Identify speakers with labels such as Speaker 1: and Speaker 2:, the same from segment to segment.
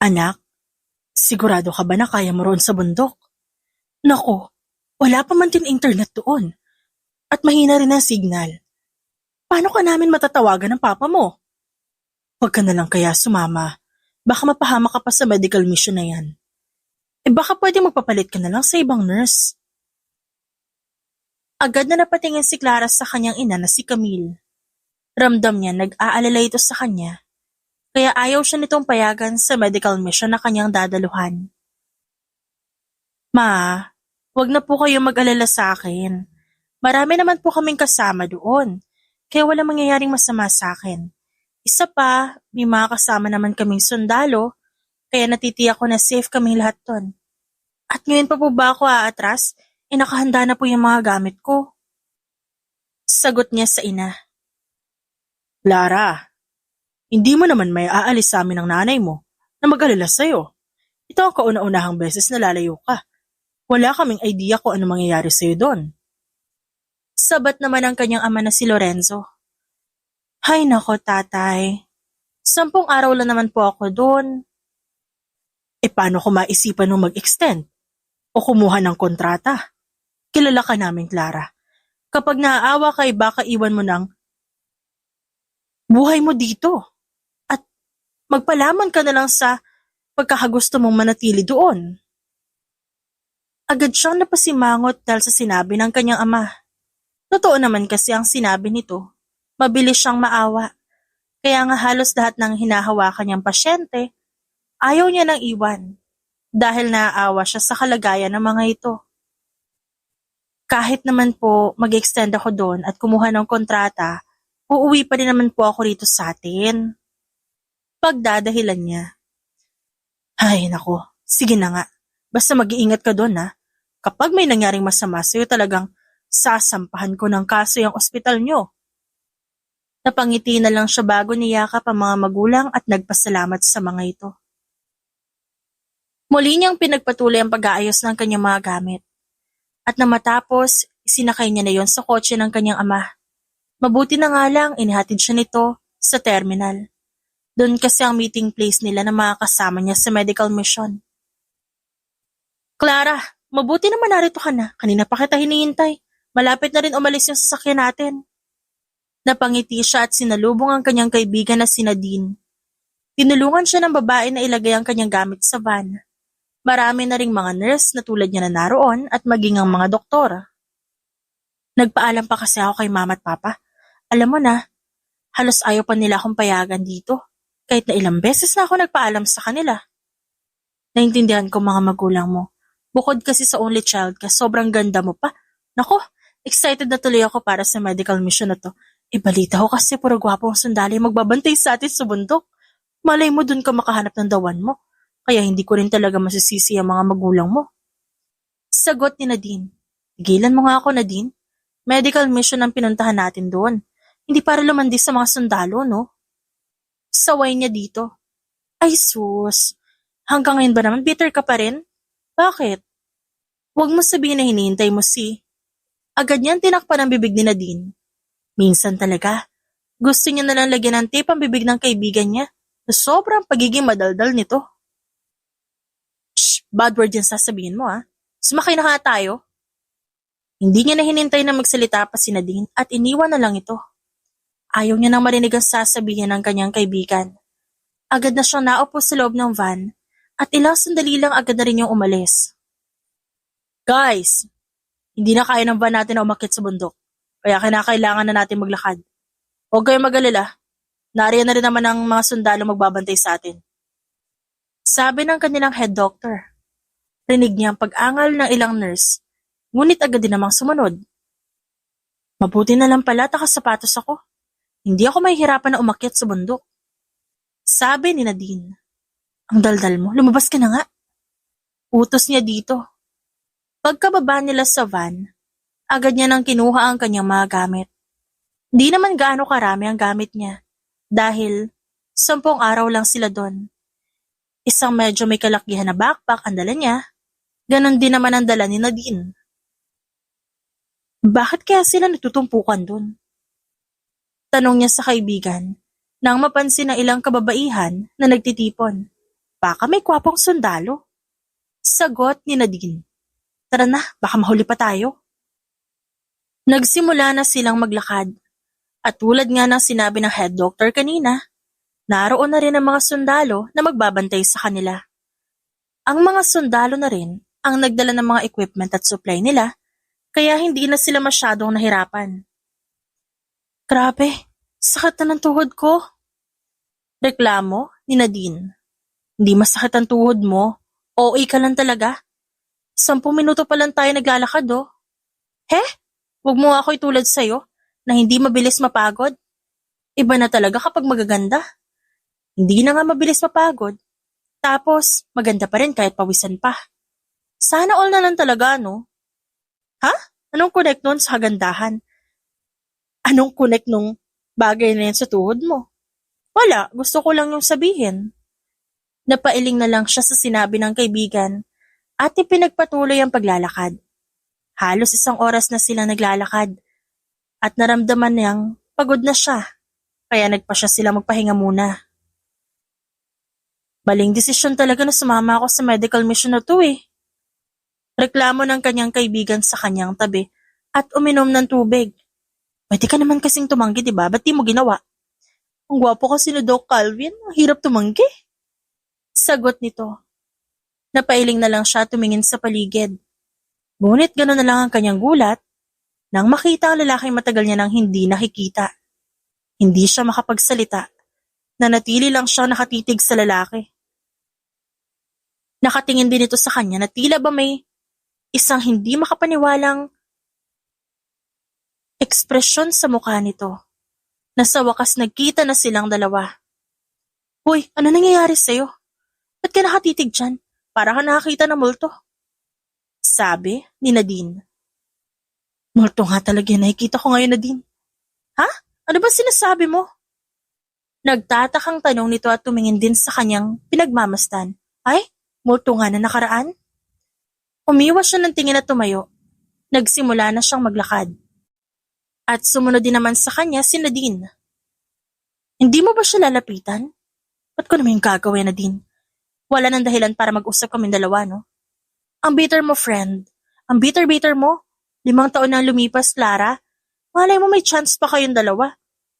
Speaker 1: Anak, sigurado ka ba na kaya mo roon sa bundok? Nako, wala pa man din internet doon. At mahina rin ang signal. Paano ka namin matatawagan ng papa mo? Huwag ka na lang kaya sumama. Baka mapahama ka pa sa medical mission na yan. Baka pwede magpapalit ka na lang sa ibang nurse. Agad na napatingin si Clara sa kanyang ina na si Camille. Ramdam niya nag-aalala ito sa kanya. Kaya ayaw siya nitong payagan sa medical mission na kanyang dadaluhan. Ma, wag na po kayo mag-alala sa akin. Marami naman po kaming kasama doon. Kaya wala mangyayaring masama sa akin. Isa pa, may mga kasama naman kaming sundalo, kaya natitiyak ko na safe kaming lahat doon. At ngayon pa po ba ako aatras? Nakahanda na po yung mga gamit ko. Sagot niya sa ina. Lara, hindi mo naman may aalis sa amin ng nanay mo na mag-alala sa'yo. Ito ang kauna-unahang beses na lalayo ka. Wala kaming idea kung ano mangyayari sa'yo doon. Sabat naman ang kanyang ama na si Lorenzo. Hay nako tatay, 10 araw lang naman po ako doon. Paano ko maisipan nung mag-extend? O kumuha ng kontrata? Kilala ka namin, Clara. Kapag naaawa ka, baka iwan mo ng buhay mo dito. At magpalaman ka na lang sa pagkakagusto mong manatili doon. Agad siyang napasimangot dahil sa sinabi ng kanyang ama. Totoo naman kasi ang sinabi nito. Mabilis siyang maawa. Kaya nga halos lahat ng hinahawakan niyang pasyente, ayaw niya nang iwan. Dahil naaawa siya sa kalagayan ng mga ito. Kahit naman po mag-extend ako doon at kumuha ng kontrata, uuwi pa rin naman po ako rito sa atin. Pagdadahilan niya. Ay nako, sige na nga. Basta mag-iingat ka doon ha. Kapag may nangyaring masama sa'yo talagang sasampahan ko ng kaso yung ospital nyo. Napangiti na lang siya bago niyakap ang mga magulang at nagpasalamat sa mga ito. Muli niyang pinagpatuloy ang pag-aayos ng kanyang mga gamit. At na matapos, isinakay niya na yon sa kotse ng kanyang ama. Mabuti na nga lang, inihatid siya nito sa terminal. Doon kasi ang meeting place nila na mga kasama niya sa medical mission. Clara, mabuti naman narito ka na. Kanina pa kita hinihintay. Malapit na rin umalis yung sasakyan natin. Napangiti siya at sinalubong ang kanyang kaibigan na si Nadine. Tinulungan siya ng babae na ilagay ang kanyang gamit sa van. Marami na ring mga nurse na tulad niya na naroon at maging ang mga doktor. Nagpaalam pa kasi ako kay mama at papa. Alam mo na, halos ayaw pa nila akong payagan dito. Kahit na ilang beses na ako nagpaalam sa kanila. Naintindihan ko mga magulang mo. Bukod kasi sa only child ka, sobrang ganda mo pa. Nako, excited na tuloy ako para sa medical mission na to. Balita ko kasi puro gwapong sundali magbabantay sa atin sa bundok. Malay mo dun ka makahanap ng dawan mo. Kaya hindi ko rin talaga masisisi ang mga magulang mo. Sagot ni Nadine. Tigilan mo nga ako, Nadine. Medical mission ang pinuntahan natin doon. Hindi para lumandi sa mga sundalo, no? Saway niya dito. Ay sus, hanggang ngayon ba naman bitter ka pa rin? Bakit? Huwag mo sabihin na hinihintay mo si... Agad niyang tinakpan ang bibig ni Nadine. Minsan talaga, gusto niya nalang lagyan ng tape ang bibig ng kaibigan niya na sobrang pagiging madaldal nito. Shh, bad word yan sasabihin mo ha. Sumakay na nga tayo. Hindi niya na hinintay na magsalita pa si Nadine at iniwan na lang ito. Ayaw niya nang marinig ang sasabihin ng kanyang kaibigan. Agad na siyang naupo sa loob ng van at ilang sandali lang agad na rin yung umalis. Guys, hindi na kaya ng van natin na umakyat sa bundok. Kaya kinakailangan na natin maglakad. Huwag kayong mag-alala. Nariyan na rin naman ang mga sundalo magbabantay sa atin. Sabi ng kanilang head doctor. Rinig niya ang pag-angal ng ilang nurse, ngunit agad din namang sumunod. Mabuti na lang pala nakasapatos ako. Hindi ako mahihirapan na umakyat sa bundok. Sabi ni Nadine. Ang daldal mo, lumabas ka na nga. Utos niya dito. Pagkababa nila sa van, agad niya nang kinuha ang kanyang mga gamit. Di naman gaano karami ang gamit niya dahil 10 araw lang sila doon. Isang medyo may kalakihan na backpack ang dala niya, ganon din naman ang dala ni Nadine. Bakit kaya sila nagtutumpukan doon? Tanong niya sa kaibigan nang mapansin na ilang kababaihan na nagtitipon. Baka may kwapong sundalo. Sagot ni Nadine. Tara na, baka mahuli pa tayo. Nagsimula na silang maglakad. At tulad nga ng sinabi ng head doctor kanina, naroon na rin ang mga sundalo na magbabantay sa kanila. Ang mga sundalo na rin ang nagdala ng mga equipment at supply nila, kaya hindi na sila masyadong nahirapan. Grabe, sakit na ng tuhod ko. Reklamo ni Nadine. Hindi masakit ang tuhod mo, OA ka lang talaga. 10 minuto pa lang tayo naglalakad oh. Huwag mo ako itulad sa'yo na hindi mabilis mapagod. Iba na talaga kapag magaganda. Hindi na nga mabilis mapagod. Tapos, maganda pa rin kahit pawisan pa. Sana all na lang talaga, no? Ha? Anong connect nun sa kagandahan? Anong connect nung bagay na yan sa tuhod mo? Wala, gusto ko lang yung sabihin. Napailing na lang siya sa sinabi ng kaibigan at ipinagpatuloy ang paglalakad. Halos 1 oras na sila naglalakad at naramdaman niyang pagod na siya, kaya nagpa siya sila magpahinga muna. Maling desisyon talaga na sumama ako sa medical mission na to eh. Reklamo ng kanyang kaibigan sa kanyang tabi at uminom ng tubig. Pwede ka naman kasing tumanggi, diba? Ba't di mo ginawa? Ang gwapo kasi ni Doc Calvin, ang hirap tumanggi. Sagot nito. Napailing na lang siya tumingin sa paligid. Ngunit gano'n na lang ang kanyang gulat nang makita ang lalaking matagal niya nang hindi nakikita. Hindi siya makapagsalita. Nanatili lang siya nakatitig sa lalaki. Nakatingin din ito sa kanya na tila ba may isang hindi makapaniwalang ekspresyon sa mukha nito. Na sa wakas nagkita na silang dalawa. Hoy, ano nangyayari sa'yo? Ba't ka nakatitig dyan? Para ka nakakita ng multo. Sabi ni Nadine. Multo nga talaga yan, nakikita ko ngayon, Nadine. Ha? Ano ba sinasabi mo? Nagtatakang tanong nito at tumingin din sa kanyang pinagmamastan. Ay, multo nga na nakaraan? Umiwas siya ng tingin at tumayo. Nagsimula na siyang maglakad. At sumunod din naman sa kanya si Nadine. Hindi mo ba siya lalapitan? Ba't ko naman yung gagawin, Nadine? Wala nang dahilan para mag-usap kaming dalawa, no? Ang bitter mo, friend. Ang bitter-bitter mo. 5 taon na lumipas, Clara. Malay mo may chance pa kayong dalawa.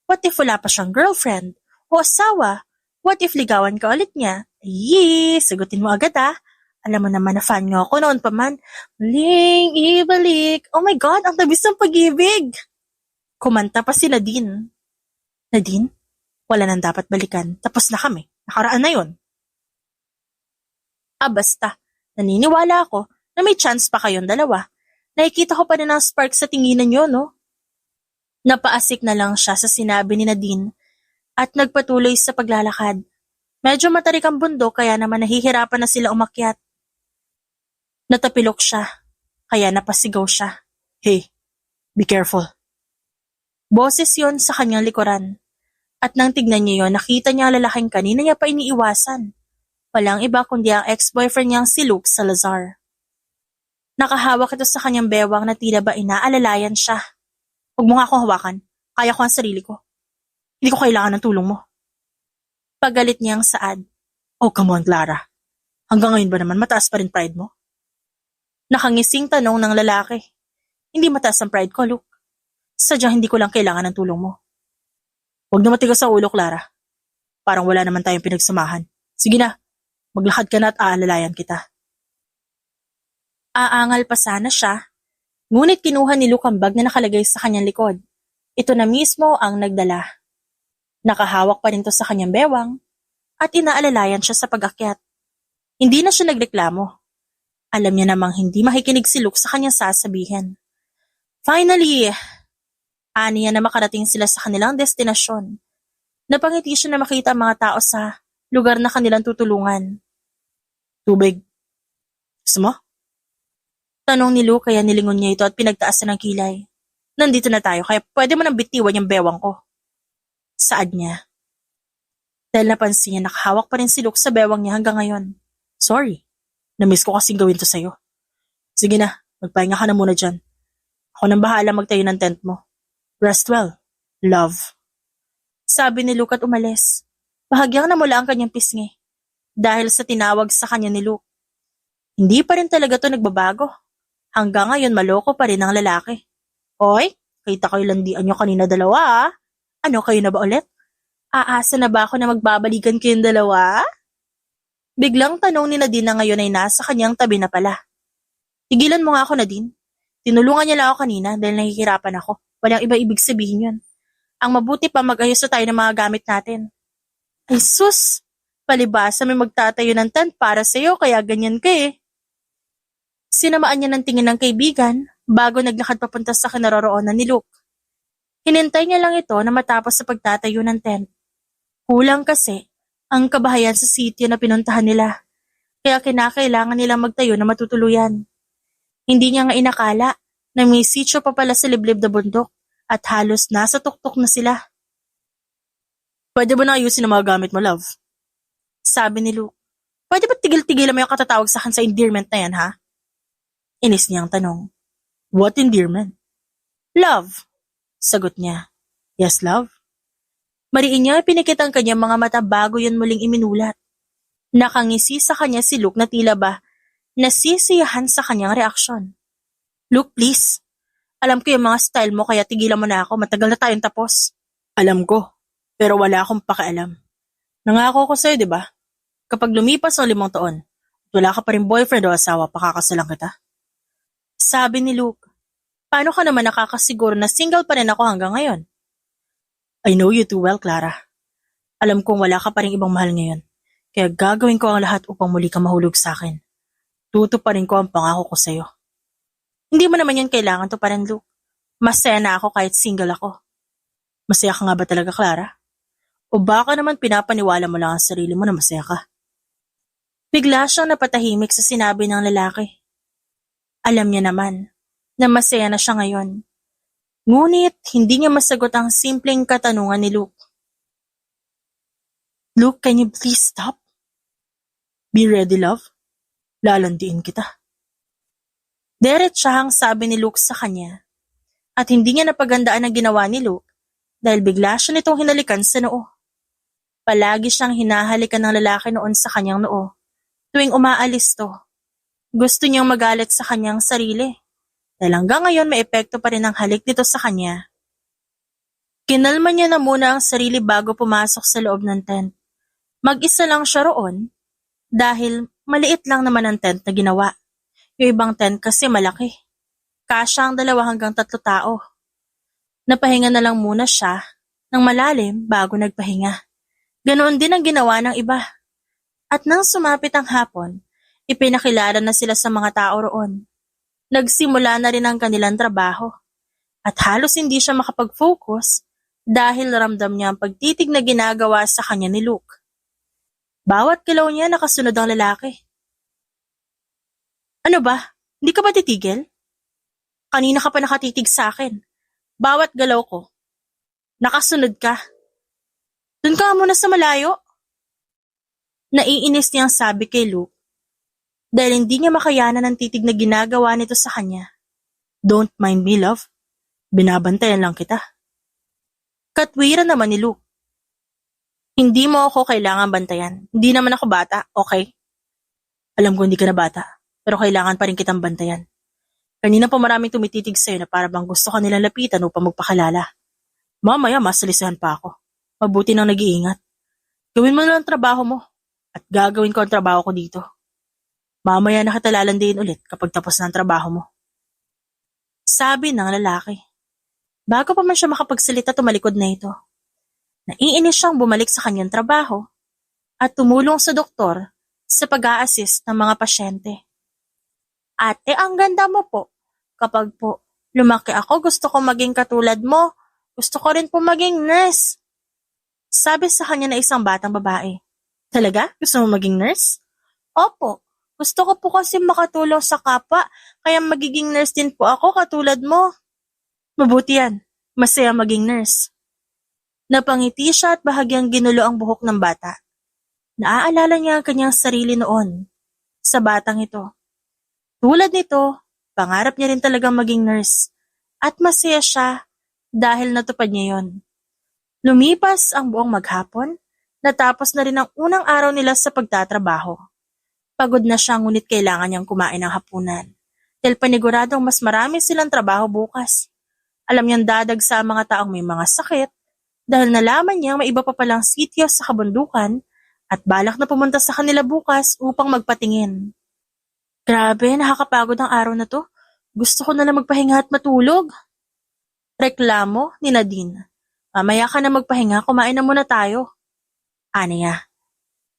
Speaker 1: What if wala pa siyang girlfriend? O asawa? What if ligawan ka ulit niya? Ay, sagutin mo agad ah. Alam mo naman na fan niyo ako noon pa man. Muling ibalik. Oh my God, ang tabis ng pag-ibig. Kumanta pa si Nadine. Nadine, wala nang dapat balikan. Tapos na kami. Nakaraan na yon. Basta. Naniniwala ako na may chance pa kayong dalawa. Nakikita ko pa rin ang spark sa tinginan niyo, no? Napaasik na lang siya sa sinabi ni Nadine at nagpatuloy sa paglalakad. Medyo matarik ang bundok kaya naman nahihirapan na sila umakyat. Natapilok siya, kaya napasigaw siya. Hey, be careful. Boses yon sa kanyang likuran. At nang tignan niya yon, nakita niya ang lalaking kanina niya pa iniiwasan. Walang iba kundi ang ex-boyfriend niyang si Luke Salazar. Nakahawak ito sa kanyang bewang na tila ba inaalalayan siya. Huwag mo nga akong hawakan. Kaya ko ang sarili ko. Hindi ko kailangan ng tulong mo. Pagalit niyang saad. Oh, come on, Clara. Hanggang ngayon ba naman mataas pa rin pride mo? Nakangising tanong ng lalaki. Hindi mataas ang pride ko, Luke. Sadyang hindi ko lang kailangan ng tulong mo. Huwag na matigas ang ulo, Clara. Parang wala naman tayong pinagsamahan. Sige na, maglakad ka na at aalalayan kita. Aangal pa sana siya, ngunit kinuha ni Luke ang bag na nakalagay sa kanyang likod. Ito na mismo ang nagdala. Nakahawak pa rin to sa kanyang bewang at inaalalayan siya sa pag-akyat. Hindi na siya nagreklamo. Alam niya namang hindi makikinig si Luke sa kanyang sasabihin. Finally, aniya na makarating sila sa kanilang destinasyon. Napangiti siya na makita ang mga tao sa lugar na kanilang tutulungan. Tubig. Gusto mo? Tanong ni Luke kaya nilingon niya ito at pinagtaasan ng kilay. Nandito na tayo kaya pwede mo nang bitiwan yung bewang ko. Saad niya. Dahil napansin niya nakahawak pa rin si Luke sa bewang niya hanggang ngayon. Sorry, namiss ko kasing gawin to sa'yo. Sige na, magpahinga ka na muna dyan. Ako nang bahala magtayo ng tent mo. Rest well, love. Sabi ni Luke at umalis. Bahagyang namula ang kanyang pisngi. dahil sa tinawag sa kanya ni Luke. Hindi pa rin talaga to nagbabago. Hanggang ngayon maloko pa rin ang lalaki. Hoy, kita ko yung landian nyo kanina dalawa ah. Ano, kayo na ba ulit? Aasa na ba ako na magbabalikan kayong dalawa? Biglang tanong ni Nadine na ngayon ay nasa kanyang tabi na pala. Tigilan mo nga ako, Nadine. Tinulungan niya lang ako kanina dahil nahihirapan ako. Walang iba ibig sabihin yun. Ang mabuti pa mag-ayos na tayo ng mga gamit natin. Ay sus! Palibasa may magtatayo ng tent para sa'yo kaya ganyan ka eh. Sinamaan niya ng tingin ng kaibigan bago naglakad papunta sa kinaroroonan ni Luke. Hinintay niya lang ito na matapos sa pagtatayo ng tent. Kulang kasi ang kabahayan sa sitio na pinuntahan nila, kaya kinakailangan nilang magtayo na matutuluyan. Hindi niya nga inakala na may sitio pa pala sa liblib na bundok at halos nasa tuktok na sila. Pwede ba na ayusin ang mga gamit mo, love? Sabi ni Luke. Pwede ba tigil-tigilan mo yung katatawag sa akin sa endearment na yan, ha? Inis niyang tanong. What endearment? Love, sagot niya. Yes, love. Mariin niya pinikit ang kanyang mga mata bago yun muling iminulat. Nakangisi sa kanya si Luke na tila ba nasisiyahan sa kanyang reaksyon. Luke, please. Alam ko yung mga style mo kaya tigilan mo na ako. Matagal na tayong tapos. Alam ko, pero wala akong pakialam. Nangako ko sa'yo, di ba? Kapag lumipas ang 5 taon, at wala ka pa rin boyfriend o asawa, pakakasalan kita. Sabi ni Luke, paano ka naman nakakasiguro na single pa rin ako hanggang ngayon? I know you too well, Clara. Alam kong wala ka pa rin ibang mahal ngayon, kaya gagawin ko ang lahat upang muli ka mahulog sa akin. Tutuparin ko ang pangako ko sa'yo. Hindi mo naman yan kailangan to pa rin, Luke. Masaya na ako kahit single ako. Masaya ka nga ba talaga, Clara? O baka naman pinapaniwala mo lang ang sarili mo na masaya ka? Bigla siyang napatahimik sa sinabi ng lalaki. Alam niya naman na masaya na siya ngayon. Ngunit hindi niya masagot ang simpleng katanungan ni Luke. Luke, can you please stop? Be ready, love. Lalandiin kita. Diretsahang sabi ni Luke sa kanya. At hindi niya napagandaan ang ginawa ni Luke dahil bigla siya nitong hinalikan sa noo. Palagi siyang hinahalikan ng lalaki noon sa kanyang noo. Tuwing umaalis to, gusto niyang magalit sa kanyang sarili. Dahil hanggang ngayon may epekto pa rin ang halik nito sa kanya. Kinalma niya na muna ang sarili bago pumasok sa loob ng tent. Mag-isa lang siya roon dahil maliit lang naman ang tent na ginawa. Yung ibang tent kasi malaki. Kasya ang 2 hanggang 3 tao. Napahinga na lang muna siya ng malalim bago nagpahinga. Ganoon din ang ginawa ng iba. At nang sumapit ang hapon, ipinakilala na sila sa mga tao roon. Nagsimula na rin ang kanilang trabaho. At halos hindi siya makapag-focus dahil ramdam niya ang pagtitig na ginagawa sa kanya ni Luke. Bawat galaw niya nakasunod ang lalaki. Ano ba? Hindi ka ba titigil? Kanina ka pa nakatitig sa akin. Bawat galaw ko. Nakasunod ka. Doon ka muna sa malayo. Naiinis niyang sabi kay Luke dahil hindi niya makayanan ang titig na ginagawa nito sa kanya. Don't mind me, love. Binabantayan lang kita. Katwiran naman ni Luke. Hindi mo ako kailangan bantayan. Hindi naman ako bata, okay? Alam ko hindi ka na bata, pero kailangan pa rin kitang bantayan. Kanina pa maraming tumititig sa'yo na para bang gusto ka nilang lapitan upang magpakalala. Mamaya masalisihan pa ako. Mabuti nang nag-iingat. Gawin mo na ang trabaho mo at gagawin ko ang trabaho ko dito. Mamaya na kita lalandiin ulit kapag tapos na ang trabaho mo. Sabi ng lalaki. Bago pa man siya makapagsalita, tumalikod na ito. Naiinis siyang bumalik sa kanyang trabaho at tumulong sa doktor sa pag-a-assist ng mga pasyente. Ate, ang ganda mo po. Kapag po lumaki ako, gusto ko maging katulad mo. Gusto ko rin po maging nurse. Sabi sa kanya na isang batang babae. Talaga? Gusto mo maging nurse? Opo. Gusto ko po kasi makatulong sa kapwa, kaya magiging nurse din po ako katulad mo. Mabuti yan. Masaya maging nurse. Napangiti siya at bahagyang ginulo ang buhok ng bata. Naaalala niya ang kanyang sarili noon sa batang ito. Tulad nito, pangarap niya rin talagang maging nurse. At masaya siya dahil natupad niya yon. Lumipas ang buong maghapon Natapos na rin ang unang araw nila sa pagtatrabaho. Pagod na siya ngunit kailangan niyang kumain ng hapunan. Dahil paniguradong mas marami silang trabaho bukas. Alam niyang dadagsa ang mga taong may mga sakit dahil nalaman niyang may iba pa palang sityo sa kabundukan at balak na pumunta sa kanila bukas upang magpatingin. Grabe, nakakapagod ang araw na to. Gusto ko na lang magpahinga at matulog. Reklamo ni Nadine. Mamaya ka na magpahinga, kumain na muna tayo. Niya.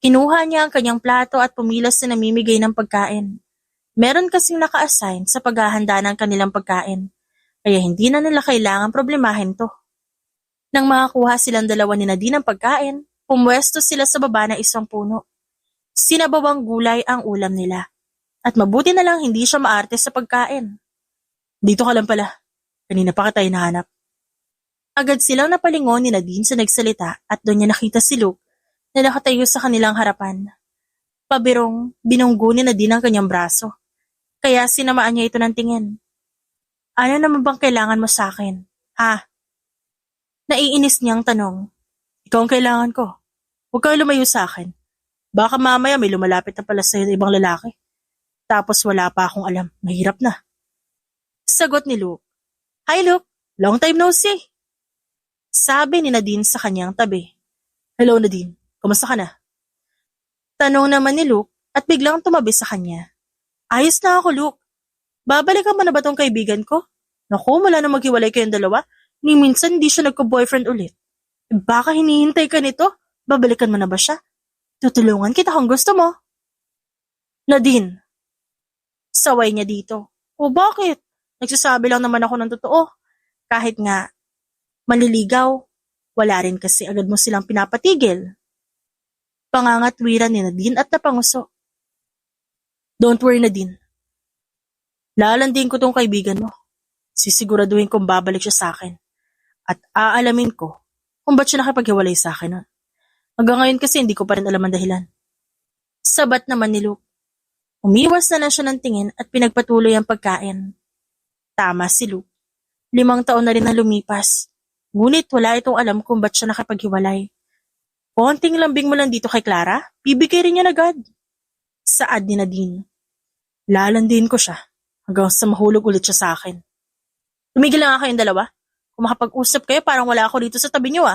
Speaker 1: Kinuha niya ang kanyang plato at pumilas na namimigay ng pagkain. Meron kasing naka-assign sa paghahanda ng kanilang pagkain, kaya hindi na nila kailangan problemahin to. Nang makakuha silang dalawa ni Nadine ng pagkain, pumwesto sila sa baba ng isang puno. Sinabawang gulay ang ulam nila, at mabuti na lang hindi siya maarte sa pagkain. Dito ka lang pala, kanina pa kita hinahanap. Agad silang napalingon ni Nadine sa nagsalita at doon niya nakita si Luke na nakatayo sa kanilang harapan. Pabirong, binunggo ni Nadine ang kanyang braso. Kaya sinamaan niya ito ng tingin. Ano naman bang kailangan mo sa akin? Ha? Naiinis niyang tanong. Ikaw ang kailangan ko. Huwag kang lumayo sa akin. Baka mamaya may lumalapit na pala sa ibang lalaki. Tapos wala pa akong alam. Mahirap na. Sagot ni Luke. Hi Luke, long time no see. Sabi ni Nadine sa kanyang tabi. Hello Nadine, kumusta ka na? Tanong naman ni Luke at biglang tumabi sa kanya. Ayos na ako, Luke. Babalikan mo na ba tong kaibigan ko? Naku, mula na maghiwalay kayong dalawa, ni minsan hindi siya nagko-boyfriend ulit. Baka hinihintay ka nito? Babalikan mo na ba siya? Tutulungan kita kung gusto mo. Nadine. Saway niya dito. O bakit? Nagsasabi lang naman ako ng totoo. Kahit nga, maliligaw, wala rin kasi agad mo silang pinapatigil. Pangangatwiran ni Nadine at napanguso. Don't worry Nadine. Lalandin ko tong kaibigan mo. Sisiguraduhin kong babalik siya sa akin. At aalamin ko kung ba't siya nakipaghiwalay sa akin. Hanggang ngayon kasi hindi ko pa rin alam ang dahilan. Sabat naman ni Luke. Umiwas na lang siya ng tingin at pinagpatuloy ang pagkain. Tama si Luke. 5 taon na rin ang lumipas. Ngunit wala itong alam kung ba't siya nakipaghiwalay. Konting lambing mo lang dito kay Clara, bibigay rin niya agad. Saad ni Nadine. Lalandin ko siya hanggang sa mahulog ulit siya sa akin. Tumigil lang kayong dalawa. Kung makapag-usap kayo parang wala ako dito sa tabi niyo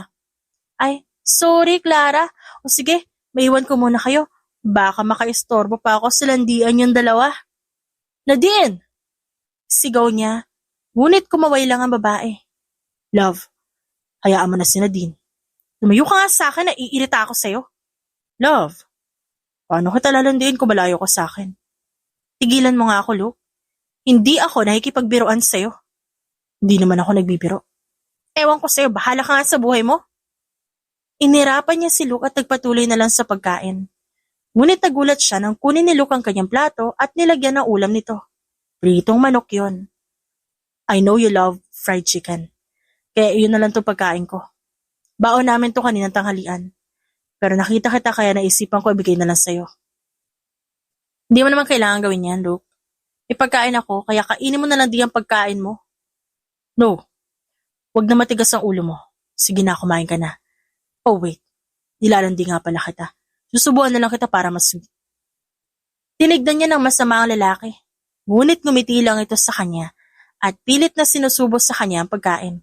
Speaker 1: Ay, sorry Clara. O sige, maiwan ko muna kayo. Baka makaistorbo pa ako sa landian yung dalawa. Nadine! Sigaw niya. Ngunit kumaway lang ang babae. Love, hayaan mo na si Nadine. Lumayo ka nga sa akin, naiirita ako sa'yo. Love, paano kita lalandiin kung malayo ka sa akin? Tigilan mo nga ako, Luke. Hindi ako nakikipagbiroan sa'yo. Hindi naman ako nagbibiro. Ewan ko sa'yo, bahala ka nga sa buhay mo. Inirapan niya si Luke at nagpatuloy na lang sa pagkain. Ngunit nagulat siya nang kunin ni Luke ang kanyang plato at nilagyan ng ulam nito. Pritong manok yon. I know you love fried chicken. Kaya yun na lang itong pagkain ko. Baon namin to kaninang tanghalian. Pero nakita kita kaya naisipan ko ibigay na lang sa'yo. Hindi mo naman kailangan gawin yan, Luke. May pagkain ako, kaya kainin mo na lang di ang pagkain mo. No. Huwag na matigas ang ulo mo. Sige na, kumain ka na. Oh wait, nilalandi nga pala kita. Susubuan na lang kita para mas sweet. Tinignan niya ng masama ang lalaki. Ngunit ngumiti lang ito sa kanya at pilit na sinusubo sa kanya ang pagkain.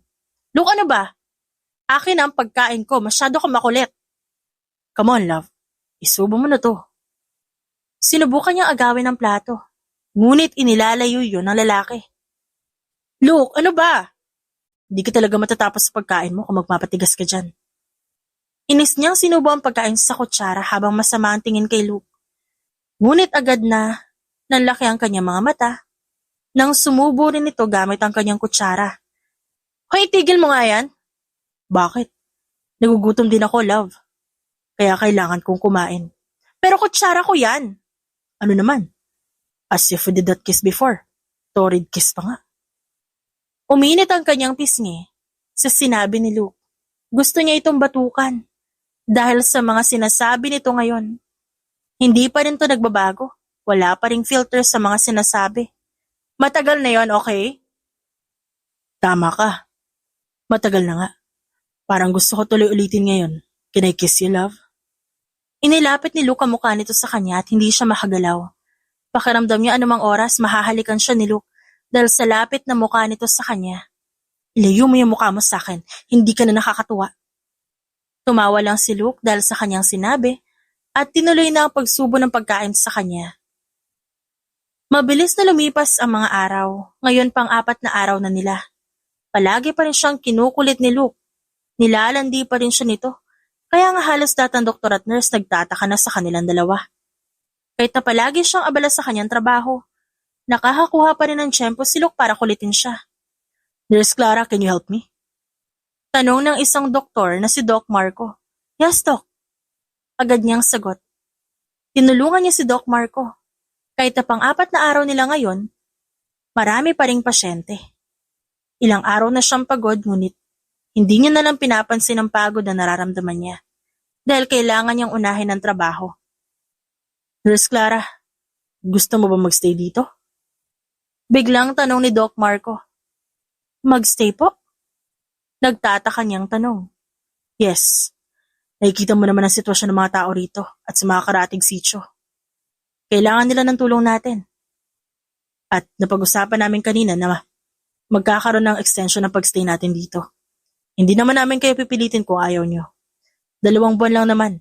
Speaker 1: Luke, ano ba? Akin ang pagkain ko, masyado ka makulit. Come on, love. Isubo mo na to. Sinubukan niyang agawin ang plato. Ngunit inilalayo yun ng lalaki. Luke, ano ba? Hindi ka talaga matatapos sa pagkain mo kung magpapatigas ka dyan. Inis niyang sinubo ang pagkain sa kutsara habang masama ang tingin kay Luke. Ngunit agad na nanlaki ang kanyang mga mata nang sumubo rin ito gamit ang kanyang kutsara. Hoy, tigil mo nga yan. Bakit? Nagugutom din ako, love. Kaya kailangan kong kumain. Pero kutsara ko yan. Ano naman? As if we did that kiss before. Torrid kiss pa nga. Uminit ang kanyang pisngi sa sinabi ni Luke. Gusto niya itong batukan. Dahil sa mga sinasabi nito ngayon. Hindi pa rin to nagbabago. Wala pa ring filter sa mga sinasabi. Matagal na yon, okay? Tama ka. Matagal na nga. Parang gusto ko tuloy ulitin ngayon. Can I kiss you, love? Inilapit ni Luke ang mukha nito sa kanya at hindi siya makagalaw. Pakiramdam niya anumang oras mahahalikan siya ni Luke dahil sa lapit na mukha nito sa kanya. Ilayo mo yung mukha mo sa akin, hindi ka na nakakatuwa. Tumawa lang si Luke dahil sa kanyang sinabi at tinuloy na ang pagsubo ng pagkain sa kanya. Mabilis na lumipas ang mga araw, ngayon pang 4 na araw na nila. Palagi pa rin siyang kinukulit ni Luke. Nilalandi pa rin siya nito, kaya nga halos lahat ng doktor at nurse nagtataka na sa kanilang dalawa. Kahit na palagi siyang abala sa kanyang trabaho, nakakakuha pa rin ng tiyempo si Luke para kulitin siya. Nurse Clara, can you help me? Tanong ng isang doktor na si Doc Marco. Yes, Doc. Agad niyang sagot. Tinulungan niya si Doc Marco. Kahit na pang-4 na araw nila ngayon, marami pa ring pasyente. Ilang araw na siyang pagod ngunit hindi niya nalang pinapansin ang pagod na nararamdaman niya dahil kailangan niyang unahin ang trabaho. Nurse Clara, gusto mo ba magstay dito? Biglang tanong ni Doc Marco. Magstay po? Nagtataka niyang tanong. Yes. Nakikita mo naman ang sitwasyon ng mga tao rito at sa mga karatig sitio. Kailangan nila ng tulong natin. At napag-usapan namin kanina na magkakaroon ng extension ng pagstay natin dito. Hindi naman namin kayo pipilitin kung ayaw nyo. 2 buwan lang naman.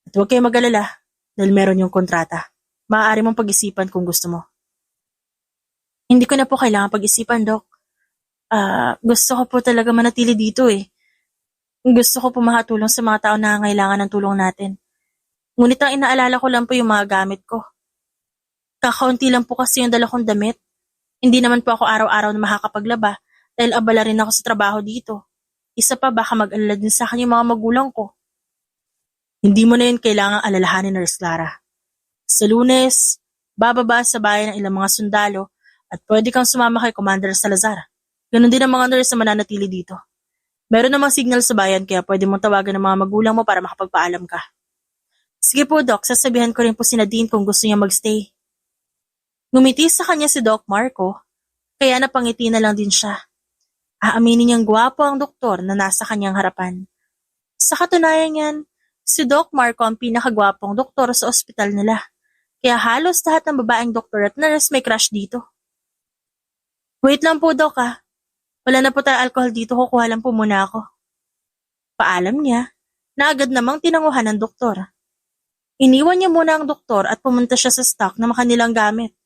Speaker 1: At huwag kayo mag-alala dahil meron yung kontrata. Maaari mong pag-isipan kung gusto mo. Hindi ko na po kailangan pag-isipan, Doc. Gusto ko po talaga manatili dito eh. Gusto ko po makatulong sa mga tao na nangangailangan ng tulong natin. Ngunit ang inaalala ko lang po yung mga gamit ko. Kakaunti lang po kasi yung dala kong damit. Hindi naman po ako araw-araw na makakapaglaba dahil abala rin ako sa trabaho dito. Isa pa baka mag-alala din sa akin yung mga magulang ko. Hindi mo na yun kailangang alalahanin, Nurse Clara. Sa Lunes, bababa sa bayan ng ilang mga sundalo at pwede kang sumama kay Commander Salazar. Ganon din ang mga nurse na mananatili dito. Meron namang signal sa bayan kaya pwede mong tawagan ng mga magulang mo para makapagpaalam ka. Sige po, Doc, sasabihan ko rin po si Nadine kung gusto niya magstay. Ngumiti sa kanya si Doc Marco, kaya napangiti na lang din siya. Aaminin niyang gwapo ang doktor na nasa kanyang harapan. Sa katunayan niyan, si Doc Marco ang pinakagwapong doktor sa ospital nila, kaya halos lahat ng babaeng doktor at nurse may crush dito. Wait lang po, Doc ah. Wala na po tayo alcohol dito, kukuha lang po muna ako. Paalam niya, na agad namang tinanguhan ng doktor. Iniwan niya muna ang doktor at pumunta siya sa stock ng kanilang gamit.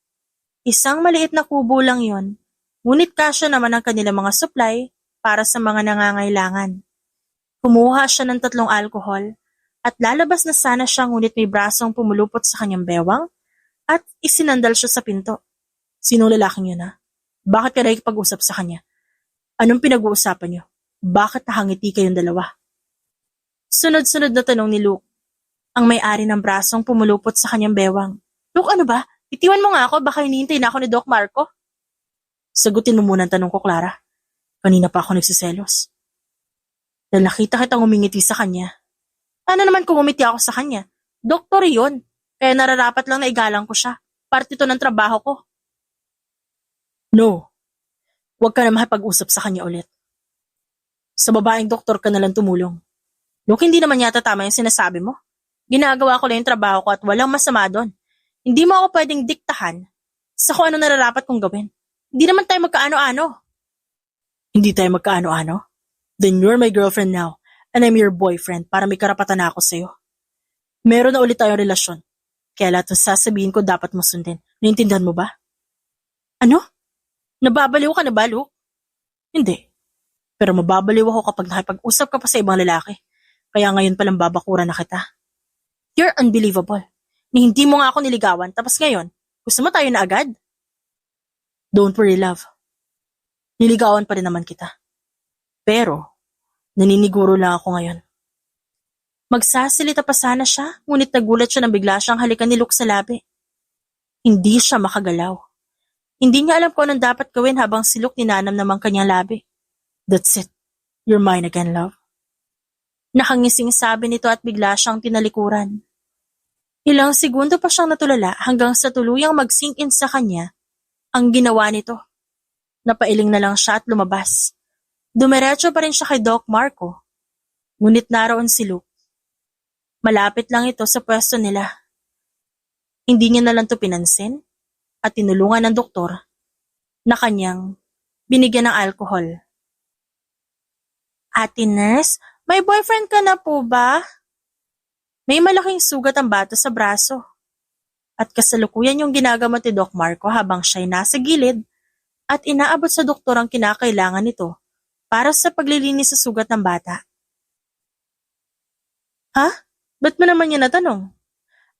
Speaker 1: Isang maliit na kubo lang yon, ngunit kasya naman ang kanilang mga supply para sa mga nangangailangan. Kumuha siya ng 3 alcohol at lalabas na sana siya ngunit may brasong pumulupot sa kanyang bewang at isinandal siya sa pinto. Sinong lalaking yun ha? Bakit ka nakikipag-usap sa kanya? Anong pinag-uusapan niyo? Bakit nakangiti kayong dalawa? Sunod-sunod na tanong ni Luke. Ang may-ari ng brasong pumulupot sa kanyang bewang. Luke, ano ba? Itiwan mo nga ako, baka hinihintay na ako ni Doc Marco. Sagutin mo muna ang tanong ko, Clara. Kanina pa ako nagsiselos. Dahil nakita kitang umingiti sa kanya. Ano naman kung umiti ako sa kanya? Doktor yun. Kaya nararapat lang na igalang ko siya. Parte ito ng trabaho ko. No. Huwag ka na makipag-usap sa kanya ulit. Sa babaeng doktor ka nalang tumulong. Luke, hindi naman yata tama yung sinasabi mo. Ginagawa ko lang yung trabaho ko at walang masama doon. Hindi mo ako pwedeng diktahan sa kung ano nararapat kong gawin. Hindi naman tayo magkaano-ano. Hindi tayo magkaano-ano? Then you're my girlfriend now and I'm your boyfriend para may karapatan na ako sa'yo. Meron na ulit tayong relasyon. Kaya lahat ng sasabihin ko dapat mo sundin. Naintindihan mo ba? Ano? Nababaliw ka na ba, Luke? Hindi. Pero mababaliw ako kapag nakipag-usap ka pa sa ibang lalaki. Kaya ngayon palang babakura na kita. You're unbelievable. Ni hindi mo nga ako niligawan tapos ngayon, gusto mo tayo na agad? Don't worry, love. Niligawan pa rin naman kita. Pero, naniniguro lang ako ngayon. Magsasalita pa sana siya, ngunit nagulat siya nang bigla siyang halikan ni Luke sa labi. Hindi siya makagalaw. Hindi niya alam kung anong dapat gawin habang si Luke ninanam namang kanyang labi. That's it. You're mine again, love. Nakangising sabi nito at bigla siyang tinalikuran. Ilang segundo pa siyang natulala hanggang sa tuluyang mag-sink in sa kanya ang ginawa nito. Napailing na lang siya at lumabas. Dumiretso pa rin siya kay Doc Marco. Ngunit naroon si Luke. Malapit lang ito sa pwesto nila. Hindi niya na lang to pinansin at tinulungan ng doktor na kanyang binigyan ng alkohol. Ate nurse, may boyfriend ka na po ba? May malaking sugat ang bata sa braso. At kasalukuyan yung ginagamot ni Doc Marco habang siya'y nasa gilid at inaabot sa doktor ang kinakailangan nito para sa paglilinis sa sugat ng bata. Ha? Ba't mo naman yan natanong?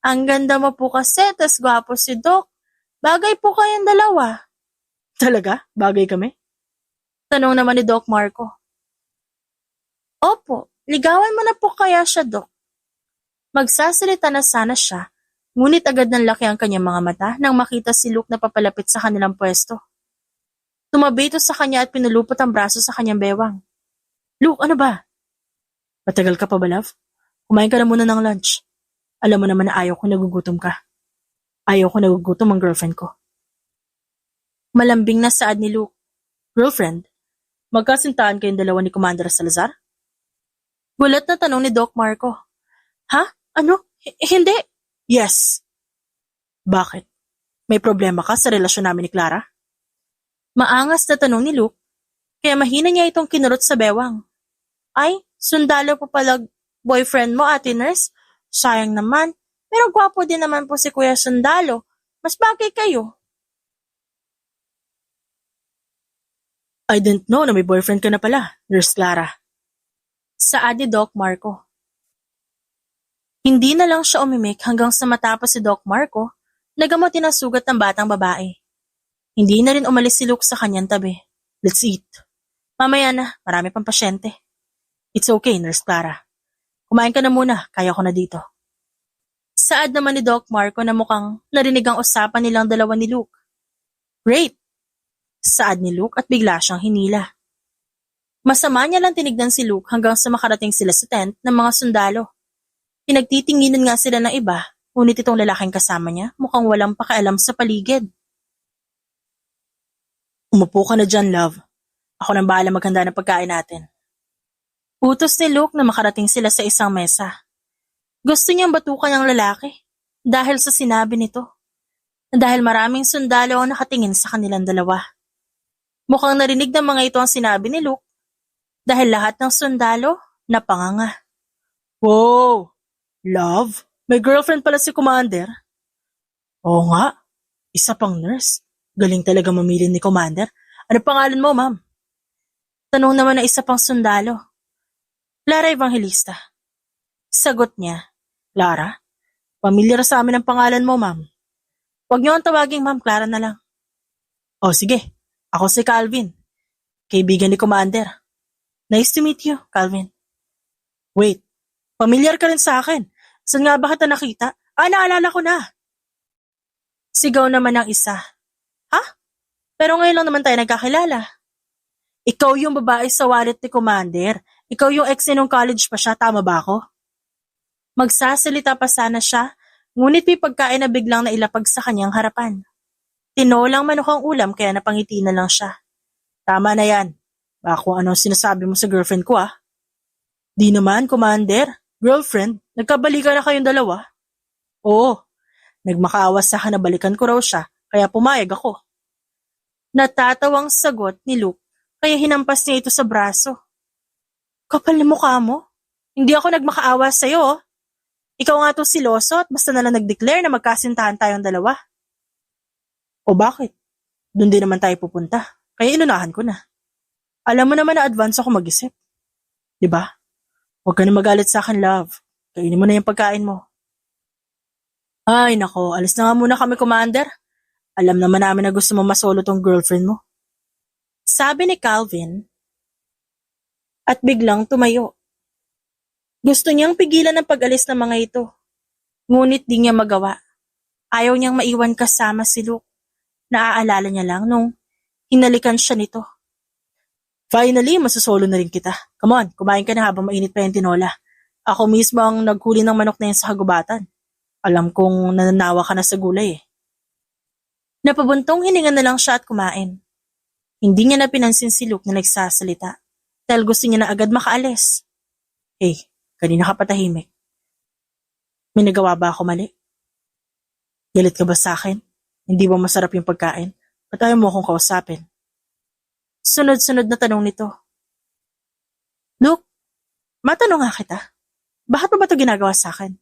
Speaker 1: Ang ganda mo po kasi, tas gwapo si Doc. Bagay po kayong dalawa. Talaga? Bagay kami? Tanong naman ni Doc Marco. Opo, ligawan mo na po kaya siya, Doc. Magsasalita na sana siya, ngunit agad ng laki ang kanyang mga mata nang makita si Luke na papalapit sa kanilang pwesto. Tumabi ito sa kanya at pinulupot ang braso sa kanyang bewang. Luke, ano ba? Matagal ka pa ba, love? Kumain ka na muna ng lunch. Alam mo naman na ayaw ko nagugutom ka. Ayaw ko nagugutom ang girlfriend ko. Malambing na saad ni Luke. Girlfriend? Magkasintahan kayong dalawa ni Commander Salazar? Gulat na tanong ni Doc Marco. Ha? Ano? Hindi. Yes. Bakit? May problema ka sa relasyon namin ni Clara? Maangas na tanong ni Luke, kaya mahina niya itong kinurot sa bewang. Ay, sundalo po pala boyfriend mo, ate nurse. Sayang naman, pero gwapo din naman po si Kuya Sundalo. Mas bagay kayo. I didn't know na may boyfriend ka na pala, Nurse Clara. Saad ni Doc Marco. Hindi na lang siya umimik hanggang sa matapos si Doc Marco, nagamutin ang sugat ng batang babae. Hindi na rin umalis si Luke sa kanyang tabi. Let's eat. Mamaya na, marami pang pasyente. It's okay, Nurse Clara. Kumain ka na muna, kaya ko na dito. Saad naman ni Doc Marco na mukhang narinig ang usapan nilang dalawa ni Luke. Great! Saad ni Luke at bigla siyang hinila. Masama niya lang tinignan si Luke hanggang sa makarating sila sa tent ng mga sundalo. Pinagtitinginan nga sila ng iba, ngunit itong lalaking kasama niya mukhang walang pakialam sa paligid. Umupo ka na dyan, love. Ako nang bahala maghanda ng pagkain natin. Utos ni Luke na makarating sila sa isang mesa. Gusto niyang batukan ang lalaki dahil sa sinabi nito. Dahil maraming sundalo ang nakatingin sa kanilang dalawa. Mukhang narinig ng mga ito ang sinabi ni Luke dahil lahat ng sundalo napanganga. Wow! Love? May girlfriend pala si Commander? Oo nga. Isa pang nurse. Galing talaga mamili ni Commander. Ano pangalan mo, ma'am? Tanong naman ng isa pang sundalo. Clara Evangelista. Sagot niya. Clara? Pamilyar sa amin ang pangalan mo, ma'am. Huwag niyo ang tawaging Ma'am Clara na lang. O sige, ako si Calvin. Kaibigan ni Commander. Nice to meet you, Calvin. Wait, pamilyar ka rin sa akin. Saan nga ba kita nakita? Naalala ko na. Sigaw naman ng isa. Ha? Pero ngayon lang naman tayo nagkakilala. Ikaw yung babae sa wallet ni Commander. Ikaw yung ex nung college pa siya, tama ba ako? Magsasalita pa sana siya, ngunit may pagkain na biglang nailapag sa kanyang harapan. Tinolang manok ang ulam kaya napangiti na lang siya. Tama na yan. Baka kung ano sinasabi mo sa girlfriend ko ah. Di naman, Commander. Girlfriend, nagkabalikan na kayong dalawa? Oo. Nagmakaawas sa na balikan ko raw siya, kaya pumayag ako. Natatawang sagot ni Luke, kaya hinampas niya ito sa braso. Kapal na mukha mo. Hindi ako nagmakaawas sa'yo oh. Ikaw nga to siloso at basta nalang nag-declare na magkasintahan tayong dalawa. O bakit? Doon din naman tayo pupunta. Kaya inunahan ko na. Alam mo naman na advance ako mag-isip. Diba? Huwag ka na magalit sa akin, love. Kainin mo na yung pagkain mo. Ay nako, alis na nga muna kami, Commander. Alam naman namin na gusto mo masolo tong girlfriend mo. Sabi ni Calvin. At biglang tumayo. Gusto niyang pigilan ang pag-alis ng mga ito. Ngunit di niya magawa. Ayaw niyang maiwan kasama si Luke. Naaalala niya lang nung hinalikan siya nito. Finally, masusolo na rin kita. Come on, kumain ka na habang mainit pa yung tinola. Ako mismo ang naghuli ng manok na yun sa hagubatan. Alam kong nananawa ka na sa gulay eh. Napabuntong hininga na lang siya at kumain. Hindi niya na pinansin si Luke na nagsasalita dahil gusto niya na agad makaalis. Hey, kanina ka patahimik. May nagawa ba ako mali? Galit ka ba sa akin? Hindi ba masarap yung pagkain? Ba't ayaw mo akong kausapin? Sunod-sunod na tanong nito. Luke, matanong nga kita. Bakit mo ba ito ginagawa sa akin?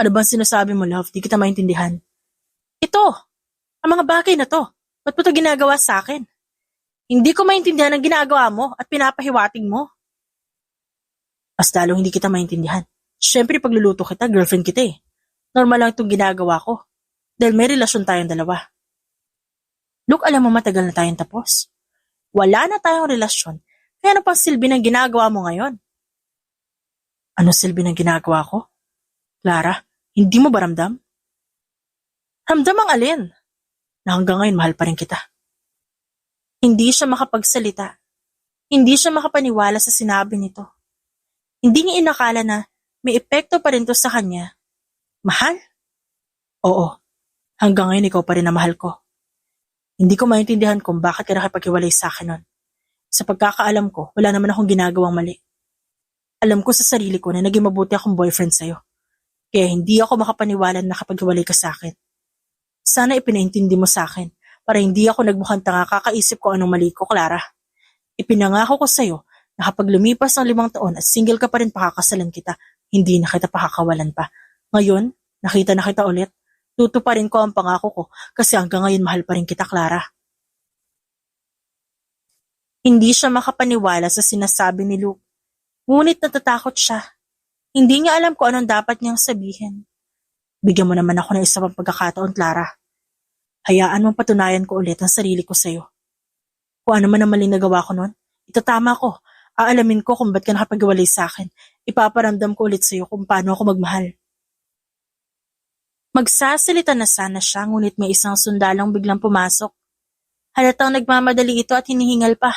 Speaker 1: Ano bang sinasabi mo, love? Di kita maintindihan. Ito, ang mga bagay na to. Ba't mo ito ginagawa sa akin? Hindi ko maintindihan ang ginagawa mo at pinapahiwatig mo. Mas lalong hindi kita maintindihan. Siyempre pagluluto kita, girlfriend kita eh. Normal lang itong ginagawa ko. Dahil may relasyon tayong dalawa. Look, alam mo matagal na tayong tapos. Wala na tayong relasyon. Kaya ano pang silbi ng ginagawa mo ngayon? Ano silbi ng ginagawa ko? Clara, hindi mo ba ramdam? Ramdam ang alin? Na hanggang ngayon mahal pa rin kita. Hindi siya makapagsalita. Hindi siya makapaniwala sa sinabi nito. Hindi niya inakala na may epekto pa rin to sa kanya. Mahal? Oo. Hanggang ngayon ikaw pa rin na mahal ko. Hindi ko maintindihan kung bakit ka nakipaghiwalay sa akin nun. Sa pagkakaalam ko, wala naman akong ginagawang mali. Alam ko sa sarili ko na naging mabuti akong boyfriend sa'yo. Kaya hindi ako makapaniwala na nakapaghiwalay ka sa akin. Sana ipinaintindi mo sa akin para hindi ako nagmukhang tanga kakaisip ko anong mali ko, Clara. Ipinangako ko sa'yo na kapag lumipas ng 5 taon at single ka pa rin pakakasalan kita, hindi na kita pakakawalan pa. Ngayon, nakita na kita ulit. Tutuparin ko ang pangako ko kasi hanggang ngayon mahal pa rin kita, Clara. Hindi siya makapaniwala sa sinasabi ni Luke. Ngunit natatakot siya. Hindi niya alam kung anong dapat niyang sabihin. Bigyan mo naman ako ng isa pang pagkakataon, Clara. Hayaan mong patunayan ko ulit ang sarili ko sa'yo. Kung ano man ang maling nagawa ko noon, itatama ko. Aalamin ko kung ba't ka nakapaghiwalay sa akin. Ipaparamdam ko ulit sa'yo kung paano ako magmahal. Magsasalita na sana siya ngunit may isang sundalong biglang pumasok. Halatang nagmamadali ito at hinihingal pa.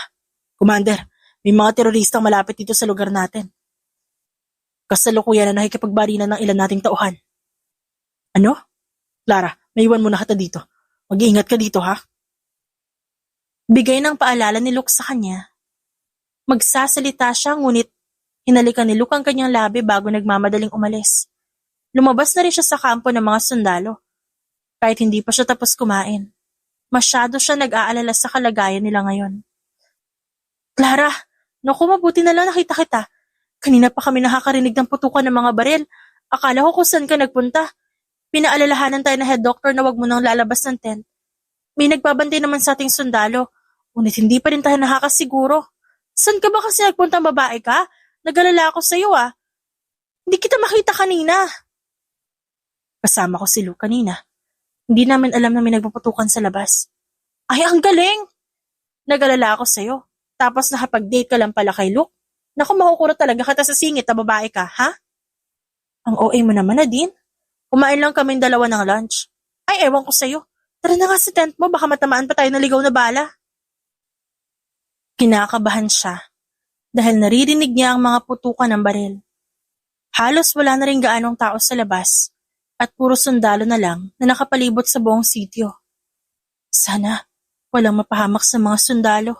Speaker 1: Commander, may mga teroristang malapit dito sa lugar natin. Kasalukuyan na nakikipagbarilan ng ilan nating tauhan. Ano? Clara, may iwan muna kita dito. Mag-iingat ka dito, ha? Bigay ng paalala ni Luke sa kanya. Magsasalita siya ngunit hinalikan ni Luke ang kanyang labi bago nagmamadaling umalis. Lumabas na rin siya sa kampo ng mga sundalo. Kahit hindi pa siya tapos kumain. Masyado siya nag-aalala sa kalagayan nila ngayon. Clara, naku mabuti na lang nakita kita. Kanina pa kami nakakarinig ng putukan ng mga baril. Akala ko kung saan ka nagpunta. Pinaalalahanan tayo na head doctor na wag mo nang lalabas ng tent. May nagbabantay naman sa ating sundalo. Ngunit hindi pa rin tayo nakakasiguro. Saan ka ba kasi nagpunta, babae ka? Nag-alala ako sa iyo ah. Hindi kita makita kanina. Kasama ko si Luke kanina. Hindi namin alam na may nagpaputukan sa labas. Ay, ang galing! Nag-alala ako sa'yo. Tapos nakapag-date ka lang pala kay Luke. Naku, makukurot talaga kita sa singit na babae ka, ha? Ang OA mo naman, Nadine. Kumain lang kaming dalawa ng lunch. Ay, ewan ko sa'yo. Tara na nga sa tent mo, baka matamaan pa tayo ng ligaw na bala. Kinakabahan siya dahil naririnig niya ang mga putukan ng baril. Halos wala na rin gaanong tao sa labas. At puro sundalo na lang na nakapalibot sa buong sityo. Sana walang mapahamak sa mga sundalo.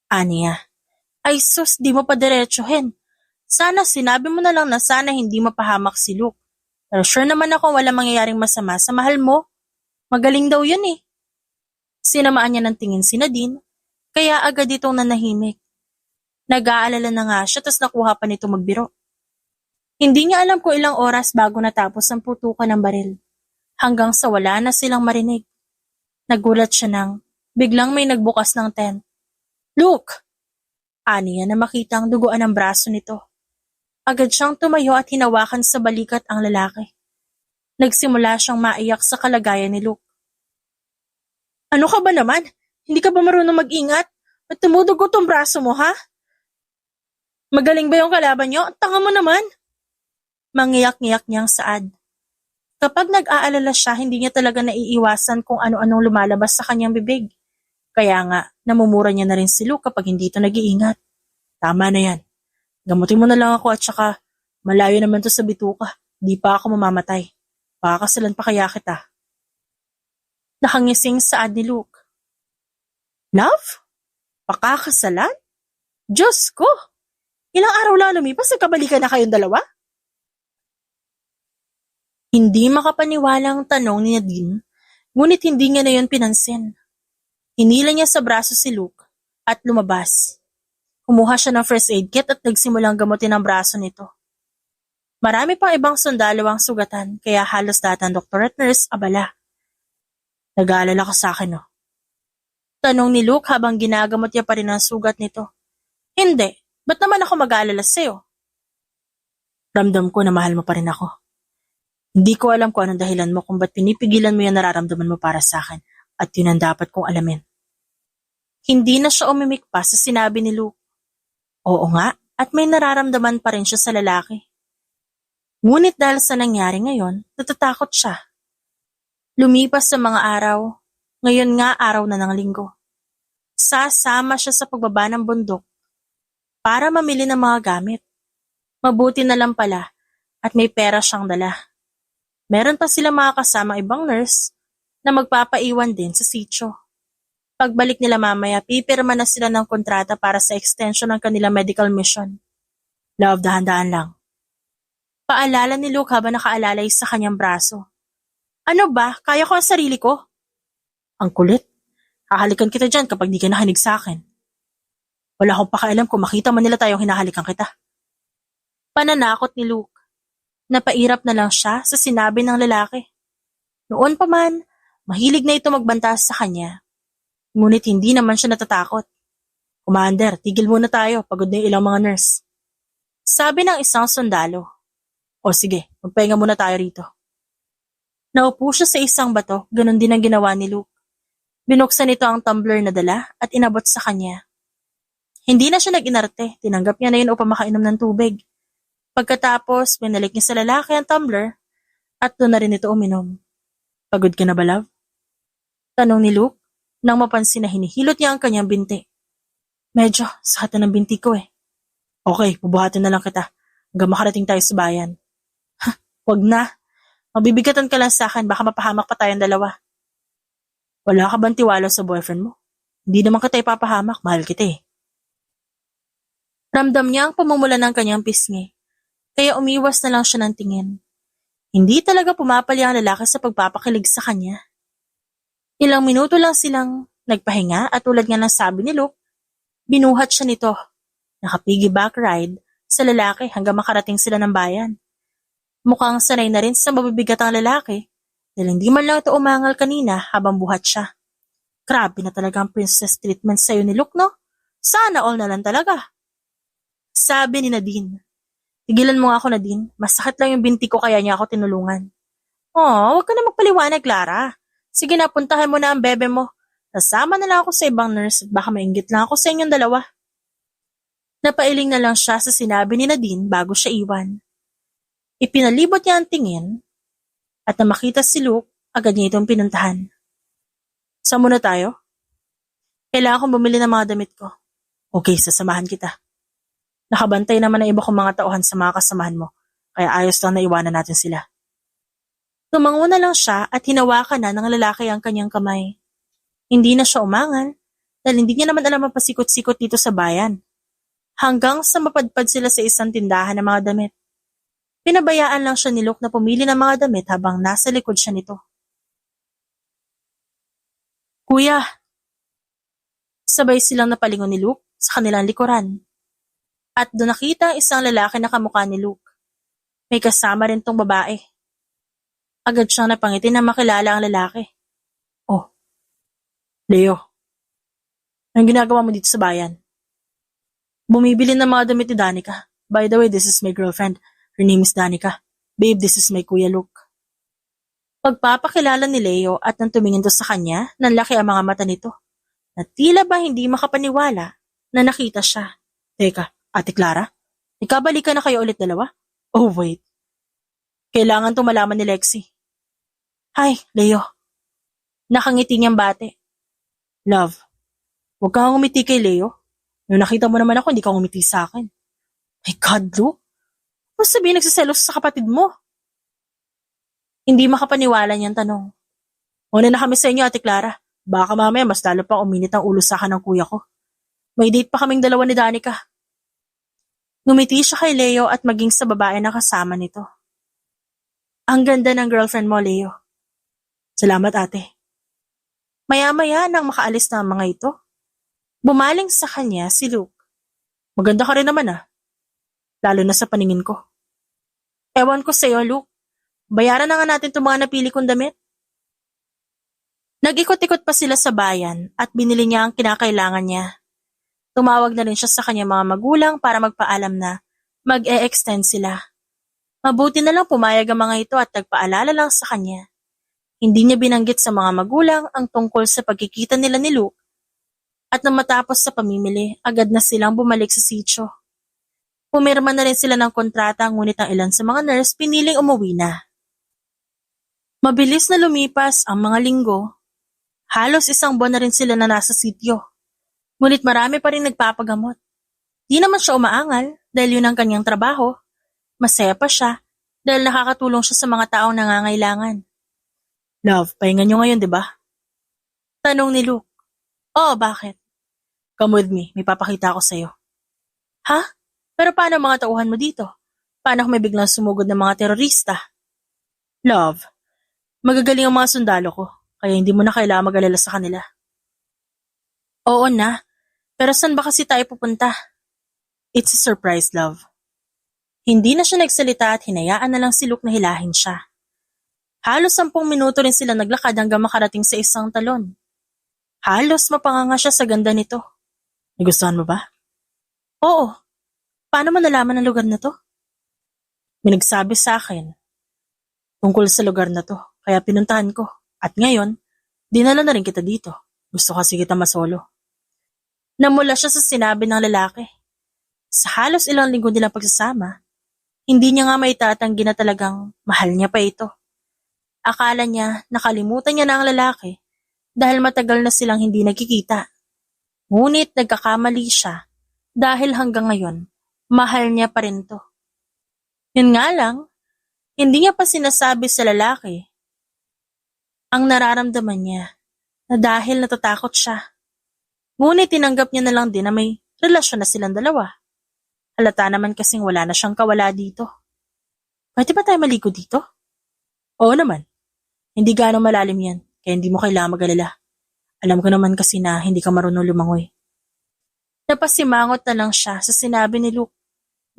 Speaker 1: Aniya, ay sus, di mo pa diretsuhin. Sana sinabi mo na lang na sana hindi mapahamak si Luke. Pero sure naman ako walang mangyayaring masama sa mahal mo. Magaling daw yun eh. Sinamaan niya ng tingin si Nadine, kaya agad itong nanahimik. Nag-aalala na nga siya tas nakuha pa nito magbiro. Hindi niya alam kung ilang oras bago natapos ang putukan ng baril. Hanggang sa wala na silang marinig. Nagulat siya nang biglang may nagbukas ng tent. Luke! Aniya na makita ang duguan ng braso nito. Agad siyang tumayo at hinawakan sa balikat ang lalaki. Nagsimula siyang maiyak sa kalagayan ni Luke. Ano ka ba naman? Hindi ka ba marunong mag-ingat? At tumudugo tong braso mo, ha? Magaling ba yung kalaban niyo? Tanga mo naman! Mangiyak-ngiyak niyang saad. Kapag nag-aalala siya, hindi niya talaga naiiwasan kung ano-anong lumalabas sa kanyang bibig. Kaya nga, namumura niya na rin si Luke kapag hindi ito nag-iingat. Tama na yan. Gamutin mo na lang ako at saka malayo naman to sa bituka. Di pa ako mamamatay. Pakakasalan pa kaya kita. Nakangising saad ni Luke. Love? Pakakasalan? Diyos ko! Ilang araw lang lumipas, nagkabalikan na kayong dalawa? Hindi makapaniwalang tanong ni Nadine, ngunit hindi niya na yun pinansin. Hinila niya sa braso si Luke at lumabas. Kumuha siya ng first aid kit at nagsimulang gamutin ang braso nito. Marami pang ibang sundalo ang sugatan kaya halos lahat ng doktor at nurse abala. Nag-aalala ka sa akin, no? Tanong ni Luke habang ginagamot niya pa rin ang sugat nito. Hindi, ba't naman ako mag-aalala sa'yo? Ramdam ko na mahal mo pa rin ako. Hindi ko alam kung anong dahilan mo kung ba't pinipigilan mo yung nararamdaman mo para sa akin at yun ang dapat kong alamin. Hindi na siya umimik pa sa sinabi ni Luke. Oo nga, at may nararamdaman pa rin siya sa lalaki. Ngunit dahil sa nangyari ngayon, natatakot siya. Lumipas sa mga araw, ngayon nga araw na ng linggo. Sasama siya sa pagbaba ng bundok para mamili ng mga gamit. Mabuti na lang pala at may pera siyang dala. Meron pa sila mga kasamang ibang nurse na magpapaiwan din sa sitio. Pagbalik nila mamaya, pipirma na sila ng kontrata para sa extension ng kanilang medical mission. Love, dahan-dahan lang. Paalala ni Luke habang nakaalalay sa kanyang braso. Ano ba? Kaya ko ang sarili ko? Ang kulit. Hahalikan kita dyan kapag di ka nakinig sa akin. Wala akong pakialam kung makita man nila tayong hinahalikan kita. Pananakot ni Luke. Napairap na lang siya sa sinabi ng lalaki. Noon pa man, mahilig na ito magbanta sa kanya. Ngunit hindi naman siya natatakot. Commander, tigil muna tayo, pagod na yung ilang mga nurse. Sabi ng isang sundalo. O sige, magpahinga muna tayo rito. Naupo siya sa isang bato, ganun din ang ginawa ni Luke. Binuksan nito ang tumbler na dala at inabot sa kanya. Hindi na siya nag-inarte, tinanggap niya na yun upang makainom ng tubig. Pagkatapos, pinalik niya sa lalaki ang tumbler at doon na rin ito uminom. Pagod ka na ba, love? Tanong ni Luke nang mapansin na hinihilot niya ang kanyang binti. Medyo, sakit na ng binti ko eh. Okay, bubuhatin na lang kita hanggang makarating tayo sa bayan. Wag na. Mabibigatan ka lang sa akin, baka mapahamak pa tayong dalawa. Wala ka bang tiwala sa boyfriend mo? Hindi naman kita ipapahamak, mahal kita eh. Ramdam niya ang pamumula ng kanyang pisngi, kaya umiwas na lang siya ng tingin. Hindi talaga pumapali ang lalaki sa pagpapakilig sa kanya. Ilang minuto lang silang nagpahinga at tulad nga ng sabi ni Luke, binuhat siya nito. Nakapiggyback ride sa lalaki hanggang makarating sila ng bayan. Mukhang sanay na rin sa mabibigat ang lalaki dahil hindi man lang ito umangal kanina habang buhat siya. Grabe na talaga ang princess treatment sa'yo ni Luke, no? Sana all na lang talaga. Sabi ni Nadine. Tigilan mo nga ako, Nadine. Masakit lang yung binti ko kaya niya ako tinulungan. Oh, huwag ka na magpaliwanag, Clara. Sige na, puntahan mo na ang bebe mo. Nasama na lang ako sa ibang nurse at baka mainggit lang ako sa inyong dalawa. Napailing na lang siya sa sinabi ni Nadine bago siya iwan. Ipinalibot niya ang tingin at na makita si Luke, agad niya itong pinuntahan. Saan muna tayo? Kailangan kong bumili ng mga damit ko. Okay, sasamahan kita. Nakabantay naman ang iba kong mga tauhan sa mga kasamahan mo, kaya ayos lang na iwanan natin sila. Tumango na lang siya at hinawakan na ng lalaki ang kanyang kamay. Hindi na siya umangal dahil hindi niya naman alam ang pasikot-sikot dito sa bayan. Hanggang sa mapadpad sila sa isang tindahan ng mga damit. Pinabayaan lang siya ni Luke na pumili ng mga damit habang nasa likod siya nito. Kuya! Sabay silang napalingon ni Luke sa kanilang likuran. At doon nakita isang lalaki na kamukha ni Luke. May kasama rin tong babae. Agad siyang napangiti na makilala ang lalaki. Oh, Leo. Anong ginagawa mo dito sa bayan? Bumibili ng mga damit ni Danica. By the way, this is my girlfriend. Her name is Danica. Babe, this is my kuya Luke. Pagpapakilala ni Leo at nang tumingin to sa kanya, nanlaki ang mga mata nito. Na tila ba hindi makapaniwala na nakita siya. Teka, Ate Clara? Ikabalikan na kayo ulit dalawa? Oh wait. Kailangan to malaman ni Lexi. Hi, Leo. Nakangiti niyang bate. Love, huwag kang umiti kay Leo. Nung nakita mo naman ako, hindi ka umiti sa akin. My God, Luke. Ano sabihin nagsiselos sa kapatid mo? Hindi makapaniwala niyang tanong. Una na kami sa inyo, Ate Clara. Baka mamaya mas lalo pang uminit ang ulo sa akin ng kuya ko. May date pa kaming dalawa ni Danica. Ngumiti siya kay Leo at maging sa babae na kasama nito. Ang ganda ng girlfriend mo, Leo. Salamat, ate. Maya-maya nang makaalis na ang mga ito, bumaling sa kanya si Luke. Maganda ka rin naman lalo na sa paningin ko. Ewan ko sa'yo, Luke. Bayaran na nga natin itong mga napili kong damit. Nag-ikot-ikot pa sila sa bayan at binili niya ang kinakailangan niya. Tumawag na rin siya sa kanyang mga magulang para magpaalam na mag-e-extend sila. Mabuti na lang pumayag ang mga ito at nagpaalala lang sa kanya. Hindi niya binanggit sa mga magulang ang tungkol sa pagkikita nila ni Luke at nang matapos sa pamimili, agad na silang bumalik sa sitio. Pumirma na rin sila ng kontrata ngunit ang ilan sa mga nurse piniling umuwi na. Mabilis na lumipas ang mga linggo. Halos 1 buwan na rin sila na nasa sitio. Ngunit marami pa rin nagpapagamot. Di naman siya umaangal dahil yun ang kanyang trabaho. Masaya pa siya dahil nakakatulong siya sa mga taong nangangailangan. Love, pahinga nyo ngayon, di ba? Tanong ni Luke. Oo, bakit? Come with me, may papakita ako sa'yo. Ha? Pero paano ang mga tauhan mo dito? Paano kung may biglang sumugod ng mga terorista? Love, magagaling ang mga sundalo ko, kaya hindi mo na kailangan mag-alala sa kanila. Oo na, pero saan ba kasi tayo pupunta? It's a surprise, love. Hindi na siya nagsalita at hinayaan na lang si Luke na hilahin siya. Halos 10 minuto rin sila naglakad hanggang makarating sa isang talon. Halos mapanganga siya sa ganda nito. Nagustuhan mo ba? Oo. Paano mo nalaman ang lugar na to? May nagsabi sa akin tungkol sa lugar na to, kaya pinuntahan ko. At ngayon, dinala na rin kita dito. Gusto kasi kita masolo. Namula siya sa sinabi ng lalaki. Sa halos ilang linggo nilang pagsasama, hindi niya nga maitatanggi na talagang mahal niya pa ito. Akala niya nakalimutan niya na ang lalaki dahil matagal na silang hindi nagkikita. Ngunit nagkakamali siya dahil hanggang ngayon, mahal niya pa rin to. Yun nga lang, hindi niya pa sinasabi sa lalaki ang nararamdaman niya na dahil natatakot siya. Ngunit tinanggap niya na lang din na may relasyon na silang dalawa. Halata naman kasing wala na siyang kawala dito. Pwede ba tayo maligo dito? Oo naman. Hindi gaano malalim yan, kaya hindi mo kailangan mag-alala. Alam ko naman kasi na hindi ka marunong lumangoy. Napasimangot na lang siya sa sinabi ni Luke.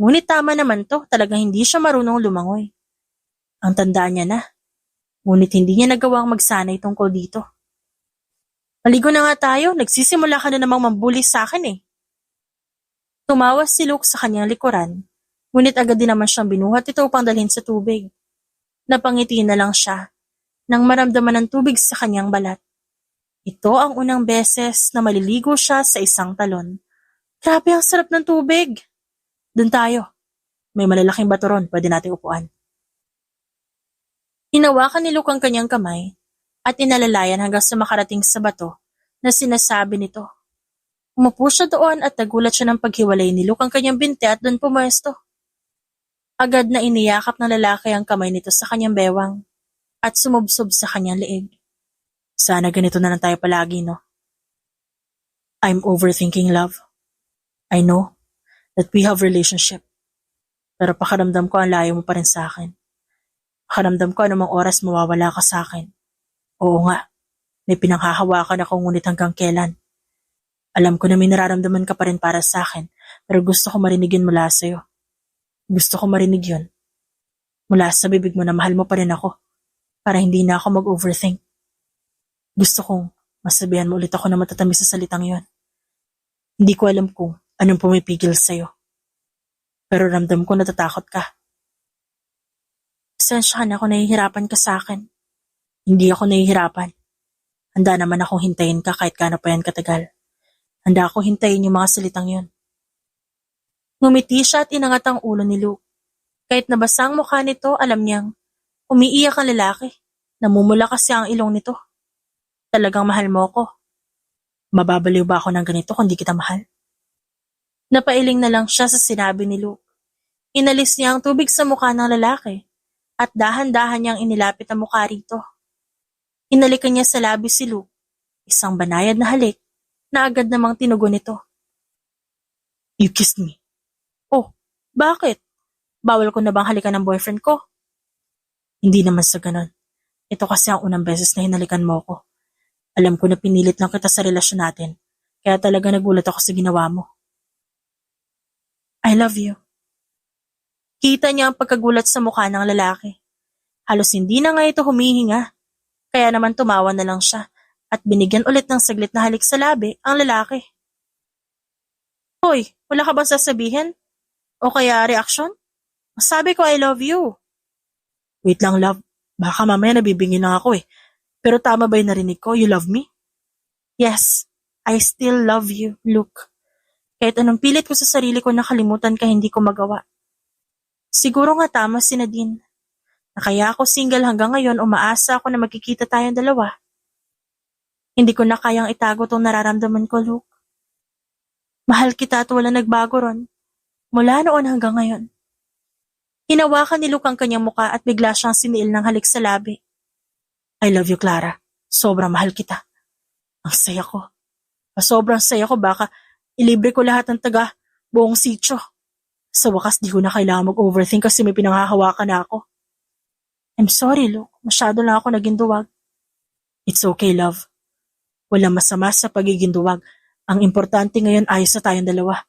Speaker 1: Ngunit tama naman to, talagang hindi siya marunong lumangoy. Ang tandaan niya na. Ngunit hindi niya nagawang magsanay tungkol dito. Maligo na nga tayo, nagsisimula ka na namang mambulis sa akin eh. Tumawas si Luke sa kanyang likuran, ngunit agad din naman siyang binuhat ito upang dalhin sa tubig. Napangiti na lang siya nang maramdaman ng tubig sa kanyang balat. Ito ang unang beses na maliligo siya sa isang talon. Grabe ang sarap ng tubig! Doon tayo. May malalaking bato ron, pwede nating upuan. Hinawakan ni Luke ang kanyang kamay at inalalayan hanggang sa makarating sa bato na sinasabi nito. Umupo siya doon at nagulat siya ng paghiwalay ni Luke ang kanyang binti at doon pumuesto. Agad na iniyakap ng lalaki ang kamay nito sa kanyang bewang at sumubsob sa kanyang leeg. Sana ganito na lang tayo palagi, no? I'm overthinking, love. I know that we have relationship. Pero pakaramdam ko ang layo mo pa rin sa akin. Pakaramdam ko anumang oras mawawala ka sa akin. Oo nga, may pinanghahawakan ako ngunit hanggang kailan. Alam ko na may nararamdaman ka pa rin para sa akin, pero gusto ko marinig yun mula sa'yo. Gusto ko marinig yun mula sa bibig mo na mahal mo pa rin ako, para hindi na ako mag-overthink. Gusto kong masabihan mo ulit ako na matatamis sa salitang yon. Hindi ko alam kung anong pumipigil sa'yo, pero ramdam ko natatakot ka. Pasensya ka na kung nahihirapan ka sa akin. Hindi ako nahihirapan. Handa naman akong hintayin ka kahit gaano pa yan katagal. Handa ako hintayin yung mga salitang yon. Ngumiti siya at inangat ang ulo ni Luke. Kahit nabasa ang mukha nito, alam niyang umiiyak ang lalaki. Namumula kasi ang ilong nito. Talagang mahal mo ko. Mababaliw ba ako ng ganito kung di kita mahal? Napailing na lang siya sa sinabi ni Luke. Inalis niya ang tubig sa mukha ng lalaki at dahan-dahan niyang inilapit ang mukha rito. Hinalikan niya sa labi si Luke, isang banayad na halik na agad namang tinugon nito. You kissed me. Oh, bakit? Bawal ko na bang halikan ng boyfriend ko? Hindi naman sa ganon. Ito kasi ang unang beses na hinalikan mo ko. Alam ko na pinilit lang kita sa relasyon natin. Kaya talaga nagulat ako sa ginawa mo. I love you. Kita niya ang pagkagulat sa mukha ng lalaki. Halos hindi na nga ito humihinga. Kaya naman tumawa na lang siya at binigyan ulit ng saglit na halik sa labi ang lalaki. Hoy, wala ka bang sasabihin? O kaya reaksyon? Sabi ko I love you. Wait lang love, baka mamaya nabibingin lang ako eh. Pero tama ba yung narinig ko? You love me? Yes, I still love you, Luke. Kahit anong pilit ko sa sarili ko na kalimutan ka hindi ko magawa. Siguro nga tama si Nadine. Na kaya ako single hanggang ngayon umaasa ako na magkikita tayong dalawa. Hindi ko na kayang itago tong nararamdaman ko, Luke. Mahal kita at wala nagbago ron. Mula noon hanggang ngayon. Hinawakan ni Luke ang kanyang muka at bigla siyang siniil ng halik sa labi. I love you, Clara. Sobrang mahal kita. Ang saya ko. Sobrang saya ko baka ilibre ko lahat ng taga buong sityo. Sa wakas di ko na kailangan mag-overthink kasi may pinanghahawakan na ako. I'm sorry, Luke. Masyado lang ako naging duwag. It's okay, love. Walang masama sa pagiging duwag. Ang importante ngayon ayos na tayong dalawa.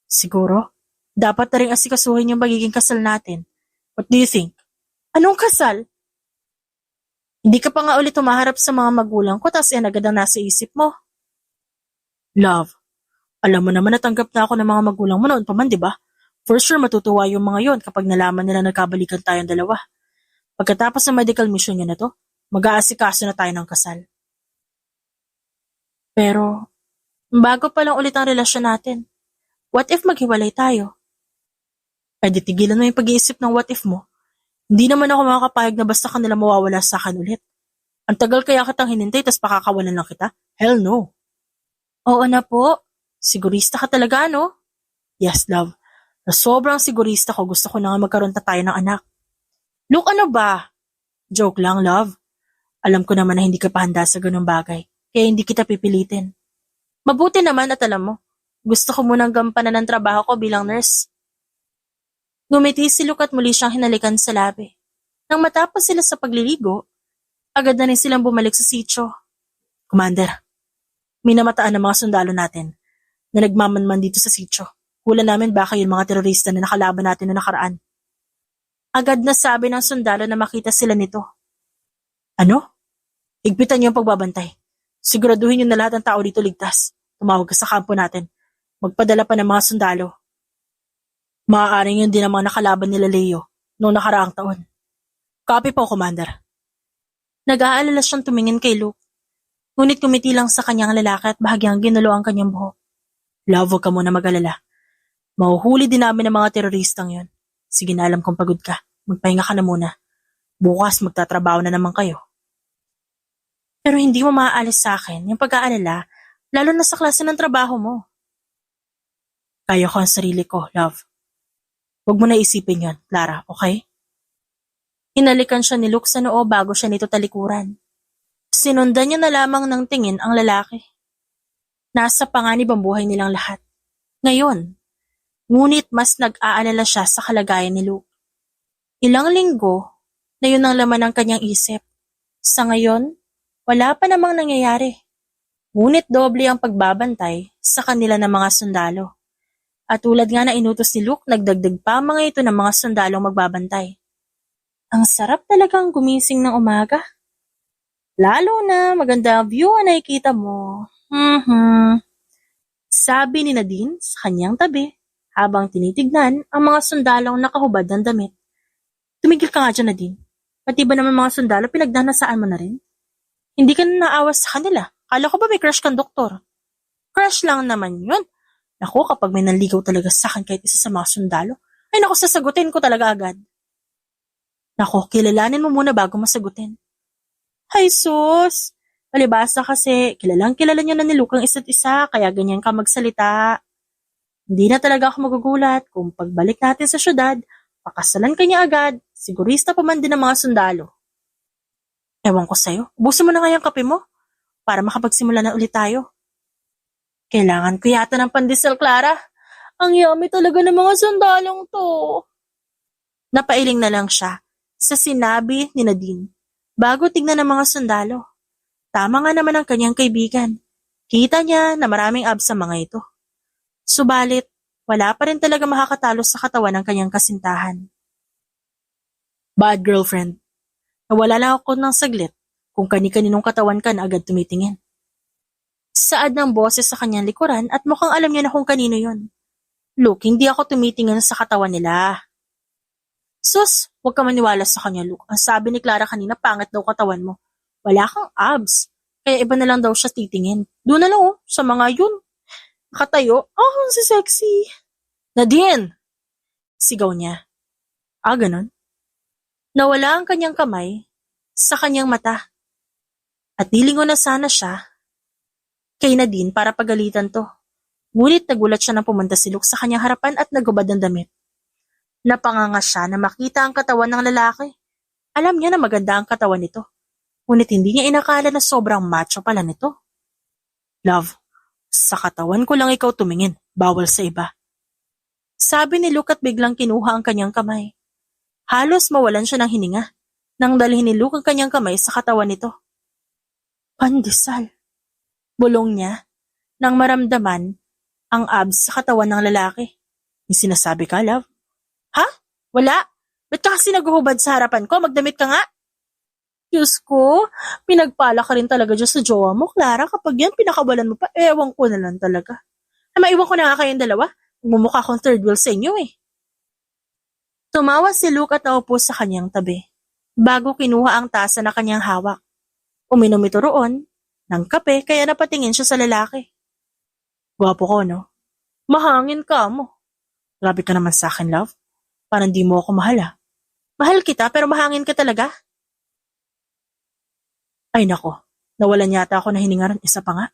Speaker 1: Siguro, dapat na rin asikasuhin yung magiging kasal natin. What do you think? Anong kasal? Hindi ka pa nga ulit tumaharap sa mga magulang ko tas yan agad ang nasa isip mo. Love, alam mo naman natanggap na ako ng mga magulang mo noon pa man, di ba? For sure matutuwa yung mga yon kapag nalaman nila nagkabalikan tayong dalawa. Pagkatapos ng medical mission niya na to, mag-aasikaso na tayo ng kasal. Pero, bago pa lang ulit ang relasyon natin, what if maghiwalay tayo? Pwede tigilan mo yung pag-iisip ng what if mo. Hindi naman ako makakapayag na basta kanila mawawala sa akin ulit. Ang tagal kaya kitang hinintay tas pakakawalan lang kita? Hell no. Oo na po. Sigurista ka talaga, no? Yes, love. Na sobrang sigurista ko, gusto ko na nga magkaroon na tayo ng anak. Look, ano ba? Joke lang, love. Alam ko naman na hindi ka pa handa sa ganung bagay, kaya hindi kita pipilitin. Mabuti naman at alam mo, gusto ko munang gampanan ng trabaho ko bilang nurse. Ngumiti si Luke at muli siyang hinalikan sa labi. Nang matapos sila sa pagliligo, agad na rin silang bumalik sa sitio. Commander, may namataan ng mga sundalo natin na nagmamanman dito sa sitio. Hula namin baka yung mga terorista na nakalaban natin na nakaraan. Agad na sabi ng sundalo na makita sila nito. Ano? Higpitan niyo ang pagbabantay. Siguraduhin niyo na lahat ng tao dito ligtas. Tumawag ka sa kampo natin. Magpadala pa ng mga sundalo. Maaaring yun din ang mga nakalaban nila Leo noong nakaraang taon. Copy po, Commander. Nag-aalala siyang tumingin kay Luke. Ngunit kumiti lang sa kanyang lalaki at bahagyang ginulo ang kanyang buhok. Love, huwag ka muna mag-alala. Mahuhuli din namin ang mga teroristang yun. Sige na, alam kong pagod ka. Magpahinga ka na muna. Bukas magtatrabaho na naman kayo. Pero hindi mo maaalis sa akin yung pag-aalala, lalo na sa klase ng trabaho mo. Kaya ko ang sarili ko, love. Huwag mo na isipin yun, Clara, okay? Hinalikan siya ni Luke sa noo bago siya nito talikuran. Sinundan niya na lamang ng tingin ang lalaki. Nasa panganib ang buhay nilang lahat. Ngayon, ngunit mas nag-aalala siya sa kalagayan ni Luke. Ilang linggo na yun ang laman ng kanyang isip. Sa ngayon, wala pa namang nangyayari. Ngunit doble ang pagbabantay sa kanila ng mga sundalo. At tulad nga na inutos ni Luke, nagdagdag pa mga ito ng mga sundalong magbabantay. Ang sarap talagang gumising ng umaga. Lalo na maganda ang view ang nakikita mo. Sabi ni Nadine sa kanyang tabi habang tinitignan ang mga sundalong nakahubad ng damit. Tumigil ka nga dyan, Nadine. Pati ba naman mga sundalo pinagdanasaan mo na rin? Hindi ka na naawas sa kanila. Kala ko ba may crush kang doktor? Crush lang naman yun. Naku, kapag may nanligaw talaga sa akin kahit isa sa mga sundalo, ay naku, sasagutin ko talaga agad. Naku, kilalanin mo muna bago masagutin. Hay sus! Palibasa kasi, kilala nyo na ni Luke ang isa't isa, kaya ganyan ka magsalita. Hindi na talaga ako magugulat kung pagbalik natin sa syudad, pakasalan ka niya agad, sigurista pa man din ang mga sundalo. Ewan ko sa'yo, ubusin mo na nga yung kape mo, para makapagsimula na ulit tayo. Kailangan ko yata ng pandesal, Clara. Ang yummy talaga ng mga sundalong to. Napailing na lang siya sa sinabi ni Nadine bago tignan ng mga sundalo. Tama nga naman ang kanyang kaibigan. Kita niya na maraming abs sa mga ito. Subalit, wala pa rin talaga makakatalo sa katawan ng kanyang kasintahan. Bad girlfriend. Nawala lang ako ng saglit kung kani-kaninong katawan ka na agad tumitingin. Saad ng boses sa kanyang likuran at mukhang alam niya na kung kanino yon. Look, hindi ako tumitingin sa katawan nila. Sus, huwag ka maniwala sa kanya, Luke. Ang sabi ni Clara kanina, pangit daw katawan mo. Wala kang abs. Kaya iba na lang daw siya titingin. Doon na lang sa mga yun. Nakatayo, si sexy. Nadine! Sigaw niya. Ganon. Nawala ang kanyang kamay sa kanyang mata. At nilingon na sana siya kay Nadine para pagalitan to. Ngunit nagulat siya nang pumunta si Luke sa kanyang harapan at nagubad ng damit. Napanganga siya na makita ang katawan ng lalaki. Alam niya na maganda ang katawan nito. Ngunit hindi niya inakala na sobrang macho pala nito. Love, sa katawan ko lang ikaw tumingin, bawal sa iba. Sabi ni Luke at biglang kinuha ang kanyang kamay. Halos mawalan siya ng hininga nang dalhin ni Luke ang kanyang kamay sa katawan nito. Pandesal. Bulong niya nang maramdaman ang abs sa katawan ng lalaki. Yung sinasabi ka, love? Ha? Wala? Ba't ka kasi naguhubad sa harapan ko? Magdamit ka nga? Diyos ko, pinagpala ka rin talaga dyan sa jowa mo, Clara. Kapag yan pinakawalan mo pa, ewan ko na lang talaga. Maiwan ko na nga kayong dalawa. Mumukha akong third wheel sa inyo eh. Tumawa si Luke at naupo sa kanyang tabi, bago kinuha ang tasa na kanyang hawak. Uminom ito roon ng kape kaya napatingin siya sa lalaki. Gwapo ko, no? Mahangin ka mo. Grabe ka naman sa akin, love. Parang di mo ako mahal ah. Mahal kita pero mahangin ka talaga. Ay nako, nawalan yata ako na hininga ron isa pa nga.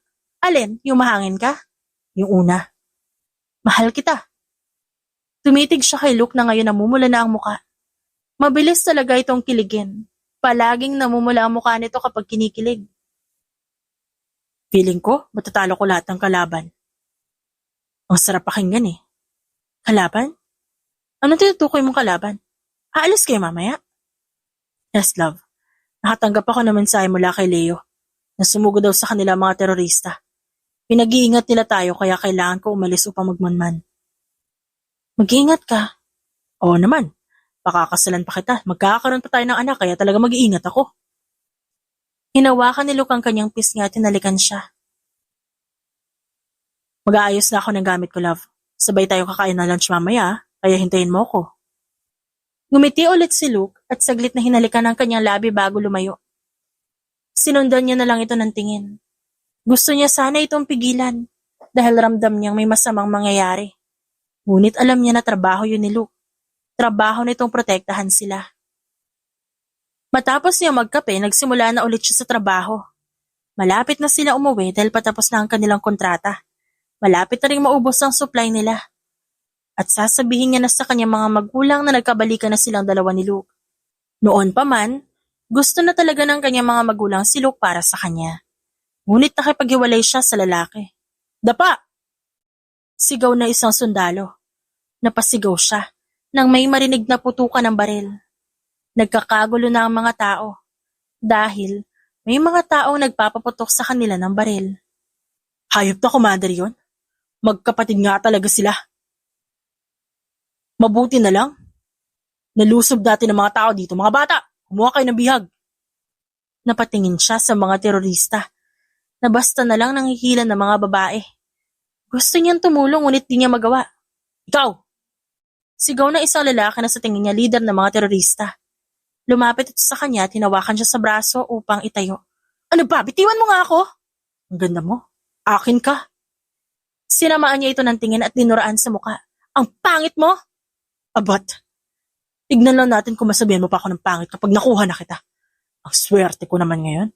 Speaker 1: Alin, yung mahangin ka? Yung una. Mahal kita. Tumitig siya kay Luke na ngayon namumula na ang muka. Mabilis talaga itong kiligin. Palaging namumula ang mukha nito kapag kinikilig. Feeling ko, matatalo ko lahat ng kalaban. Ang sarap pakinggan eh. Kalaban? Anong tinutukoy mong kalaban? Aalis kayo mamaya? Yes, love. Nakatanggap ako ng mensahe mula kay Leo na sumugod daw sa kanila mga terorista. Pinag-iingat nila tayo kaya kailangan ko umalis upang magmanman. Mag-iingat ka. Oo naman. Pakakasalan pa kita. Magkakaroon pa tayo ng anak kaya talaga mag-iingat ako. Hinawakan ni Luke ang kanyang pisngi at tinalikan siya. Mag-aayos na ako ng gamit ko, love. Sabay tayo kakain na lunch mamaya, kaya hintayin mo ako. Ngumiti ulit si Luke at saglit na hinalikan ang kanyang labi bago lumayo. Sinundan niya na lang ito ng tingin. Gusto niya sana itong pigilan dahil ramdam niyang may masamang mangyayari. Ngunit alam niya na trabaho yun ni Luke. Trabaho nitong protektahan sila. Matapos niya magkape, nagsimula na ulit siya sa trabaho. Malapit na sila umuwi dahil patapos na ang kanilang kontrata. Malapit na rin maubos ang supply nila. At sasabihin niya na sa kanyang mga magulang na nagkabalikan na silang dalawa ni Luke. Noon pa man, gusto na talaga ng kanyang mga magulang si Luke para sa kanya. Ngunit nakipaghiwalay siya sa lalaki. Dapa! Sigaw na isang sundalo. Napasigaw siya nang may marinig na putukan ng baril. Nagkakagulo na ang mga tao dahil may mga taong nagpapaputok sa kanila ng baril. Hayop na, Commander yun. Magkapatid nga talaga sila. Mabuti na lang. Nalusob dati ng mga tao dito. Mga bata, kumuha kayo ng bihag. Napatingin siya sa mga terorista na basta na lang nanghihilan ng mga babae. Gusto niyang tumulong ngunit di niya magawa. Ikaw! Sigaw na isang lalaki na sa tingin niya leader ng mga terorista. Lumapit ito sa kanya at hinawakan siya sa braso upang itayo. Ano ba? Bitiwan mo nga ako! Ang ganda mo. Akin ka. Sinamaan niya ito ng tingin at dinuraan sa muka. Ang pangit mo! Abat, tignan lang natin kung masabihan mo pa ako ng pangit kapag nakuha na kita. Ang swerte ko naman ngayon.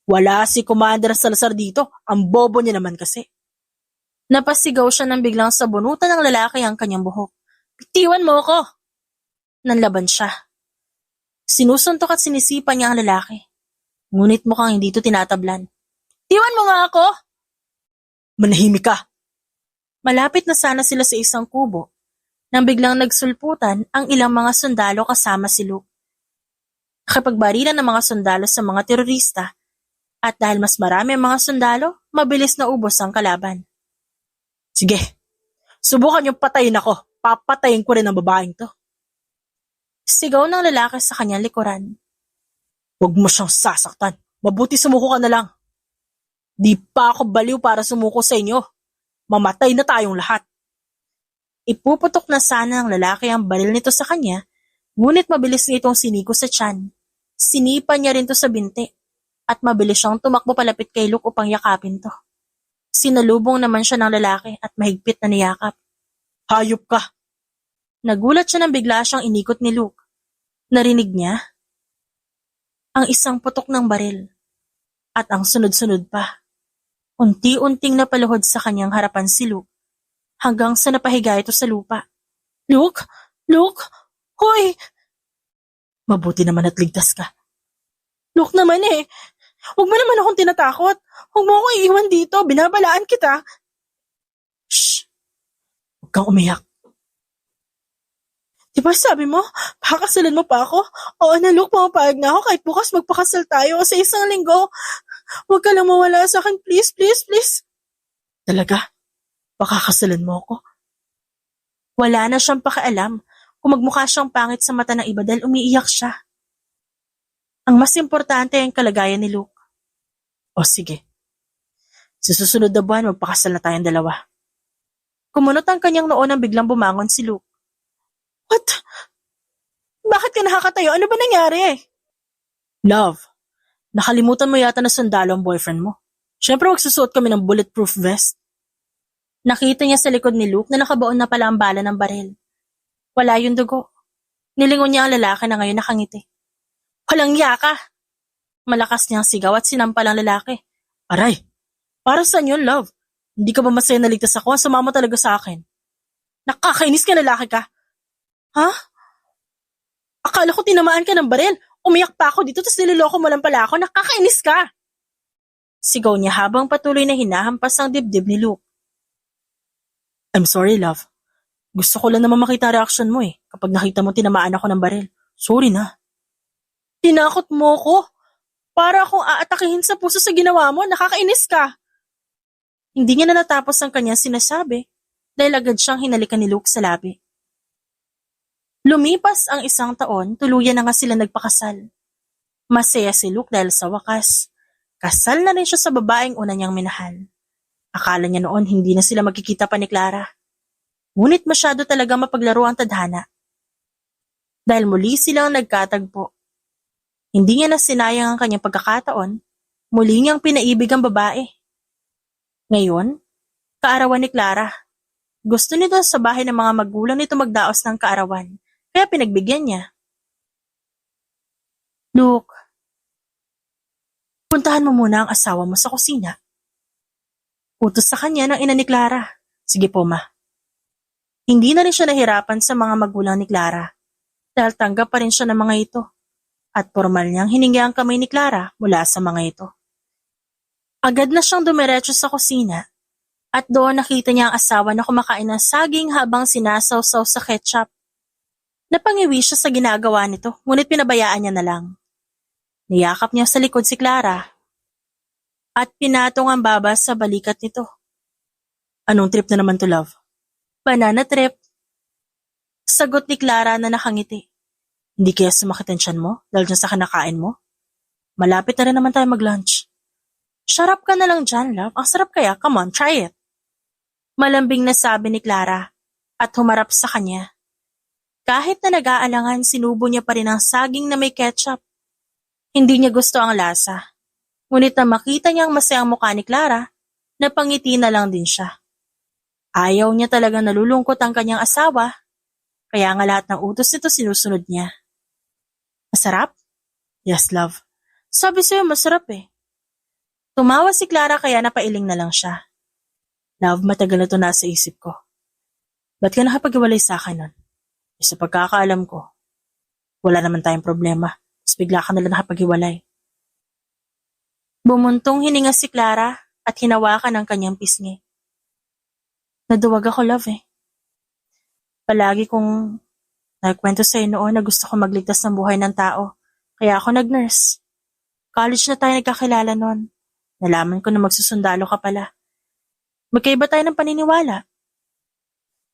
Speaker 1: Wala si Commander Salazar dito. Ang bobo niya naman kasi. Napasigaw siya nang biglang sabunutan ng lalaki ang kanyang buhok. Bitiwan mo ako! Nanlaban siya. Sinusuntok at sinisipan niya ang lalaki. Ngunit mukhang hindi ito tinatablan. Bitiwan mo nga ako! Manahimik ka! Malapit na sana sila sa isang kubo nang biglang nagsulputan ang ilang mga sundalo kasama si Luke. Nakipagbarilan ng mga sundalo sa mga terorista at dahil mas marami ang mga sundalo, mabilis na ubos ang kalaban. Sige, subukan yung patayin ako. Papatayin ko rin ang babaeng to. Sigaw ng lalaki sa kanyang likuran. Huwag mo siyang sasaktan. Mabuti sumuko ka na lang. Di pa ako baliw para sumuko sa inyo. Mamatay na tayong lahat. Ipuputok na sana ng lalaki ang baril nito sa kanya, ngunit mabilis niya itong siniko sa tiyan. Sinipa niya rin to sa binti, at mabilis siyang tumakbo palapit kay Luke upang yakapin to. Sinalubong naman siya ng lalaki at mahigpit na niyakap. Hayop ka! Nagulat siya nang bigla siyang inikot ni Luke. Narinig niya ang isang putok ng baril at ang sunod-sunod pa. Unti-unting napaluhod sa kanyang harapan si Luke hanggang sa napahiga ito sa lupa. Luke! Luke! Hoy! Mabuti naman at ligtas ka. Luke naman eh! Huwag mo naman akong tinatakot. Huwag mo akong iiwan dito. Binabalaan kita. Shh! Huwag kang umiyak. Diba sabi mo, pakakasalan mo pa ako? Oo na Luke, pumapayag na ako kahit bukas magpakasal tayo sa isang linggo. Huwag ka lang mawala sa akin, please, please, please. Talaga? Pakakasalan mo ako? Wala na siyang pakialam kung magmukha siyang pangit sa mata ng iba dahil umiiyak siya. Ang mas importante ay ang kalagayan ni Luke. O sige. Sa susunod na buwan, magpakasal na tayong dalawa. Kumunot ang kanyang noo nang biglang bumangon si Luke. What? Bakit ka nakakatayo? Ano ba nangyari? Love, nakalimutan mo yata na sundalo ang boyfriend mo. Siyempre magsusuot kami ng bulletproof vest. Nakita niya sa likod ni Luke na nakabaon na pala ang bala ng baril. Wala yung dugo. Nilingon niya ang lalaki na ngayon nakangiti. Walang yaka! Malakas niyang sigaw at sinampal ang lalaki. Aray, para saan yun, love? Hindi ka ba masaya na ligtas ako? Ang sama mo talaga sa akin. Nakakainis ka, lalaki ka. Ha? Akala ko tinamaan ka ng baril. Umiyak pa ako dito tapos niloloko mo lang pala ako. Nakakainis ka! Sigaw niya habang patuloy na hinahampas ang dibdib ni Luke. I'm sorry, love. Gusto ko lang naman makita reaksyon mo eh kapag nakita mo tinamaan ako ng baril. Sorry na. Tinakot mo ko. Para akong aatakihin sa puso sa ginawa mo. Nakakainis ka. Hindi niya na natapos ang kanyang sinasabi dahil agad siyang hinalikan ni Luke sa labi. Lumipas ang isang taon, tuluyan na nga sila nagpakasal. Masaya si Luke dahil sa wakas, kasal na rin siya sa babaeng una niyang minahal. Akala niya noon hindi na sila magkikita pa ni Clara. Ngunit masyado talaga mapaglaro ang tadhana. Dahil muli silang nagkatagpo. Hindi niya na sinayang ang kanyang pagkakataon, muli niyang pinaibig ang babae. Ngayon, kaarawan ni Clara. Gusto nito sa bahay ng mga magulang nito magdaos ng kaarawan. Kaya pinagbigyan niya. Luke, puntahan mo muna ang asawa mo sa kusina. Utos sa kanya ng ina ni Clara. Sige po, ma. Hindi na rin siya nahirapan sa mga magulang ni Clara dahil tanggap pa rin siya ng mga ito at formal niyang hiningi ang kamay ni Clara mula sa mga ito. Agad na siyang dumiretso sa kusina at doon nakita niya ang asawa na kumakain ng saging habang sinasawsaw sa ketchup. Napangiwi siya sa ginagawa nito, ngunit pinabayaan niya na lang. Niyakap niya sa likod si Clara at pinatong ang baba sa balikat nito. Anong trip na naman to, love? Banana trip. Sagot ni Clara na nakangiti. Hindi kaya sumakit ang tiyan mo dahil dyan sa kinakain mo? Malapit na rin naman tayo mag-lunch. Shut up ka na lang dyan, love. Ang sarap kaya. Come on, try it. Malambing na sabi ni Clara at humarap sa kanya. Kahit na nag-aalangan, sinubo niya pa rin ang saging na may ketchup. Hindi niya gusto ang lasa. Ngunit na makita niyang masayang mukha ni Clara, napangiti na lang din siya. Ayaw niya talagang nalulungkot ang kanyang asawa, kaya nga lahat ng utos nito sinusunod niya. Masarap? Yes, love. Sabi sa'yo masarap eh. Tumawa si Clara kaya napailing na lang siya. Love, matagal na ito nasa isip ko. Ba't ka nakapag-iwalay sa akin nun? Sa pagkakaalam ko, wala naman tayong problema. Tapos bigla ka nalang nakapag-iwalay. Bumuntong hininga si Clara at hinawakan ang kanyang pisngi. Naduwag ako, love eh. Palagi kong nagkwento sa'yo noon na gusto ko magligtas ng buhay ng tao, Kaya ako nag-nurse. College na tayo nagkakilala noon. Nalaman ko na magsusundalo ka pala. Magkaiba tayo ng paniniwala.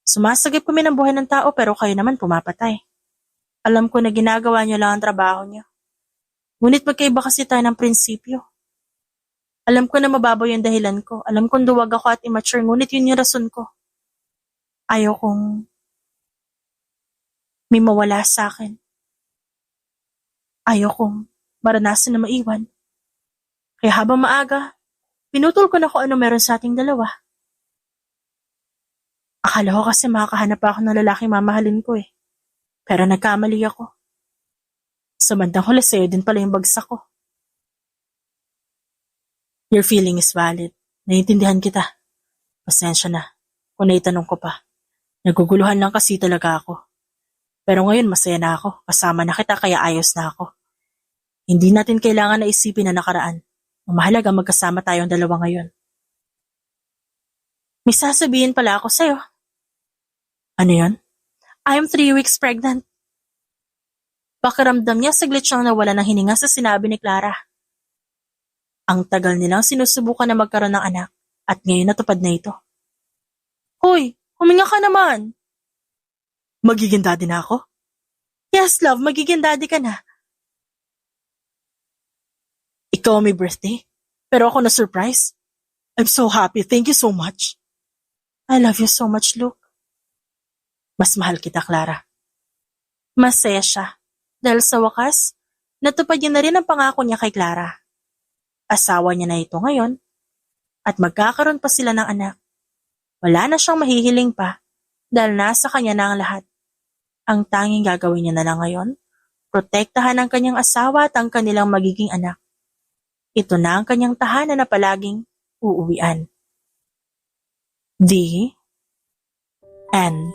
Speaker 1: Sumasagip kami ng buhay ng tao pero kayo naman pumapatay. Alam ko na ginagawa niyo lang ang trabaho niyo. Ngunit magkaiba kasi tayo ng prinsipyo. Alam ko na mababaw yung dahilan ko. Alam kong duwag ako at immature, ngunit yun yung rason ko. Ayaw kong may mawala sa akin. Ayaw kong maranasan na maiwan. Kaya habang maaga, pinutol ko na kung ano meron sa ating dalawa. Akala ko kasi makakahanap ako ng lalaking mamahalin ko eh. Pero nagkamali ako. Sa bandang huli sa'yo din pala yung bagsak ko. Your feeling is valid. Naiintindihan kita. Pasensya na kung naitanong ko pa. Naguguluhan lang kasi talaga ako. Pero ngayon masaya na ako. Kasama na kita kaya ayos na ako. Hindi natin kailangan na isipin na nakaraan. Ang mahalaga magkasama tayong dalawa ngayon. May sasabihin pala ako sa'yo. Ano yun? I'm 3 weeks pregnant. Pakiramdam niya saglit siyang nawala ng hininga sa sinabi ni Clara. Ang tagal nilang sinusubukan na magkaroon ng anak at ngayon natupad na ito. Hoy, huminga ka naman. Magiging daddy na ako? Yes, love, magiging daddy ka na. Ikaw may birthday, pero ako na-surprise. I'm so happy, thank you so much. I love you so much, Luke. Mas mahal kita, Clara. Masaya siya, dahil sa wakas, natupad niya na rin ang pangako niya kay Clara. Asawa niya na ito ngayon, at magkakaroon pa sila ng anak. Wala na siyang mahihiling pa, dahil nasa kanya na ang lahat. Ang tanging gagawin niya na lang ngayon, protektahan ang kanyang asawa at ang kanilang magiging anak. Ito na ang kanyang tahanan na palaging uuwian. The end.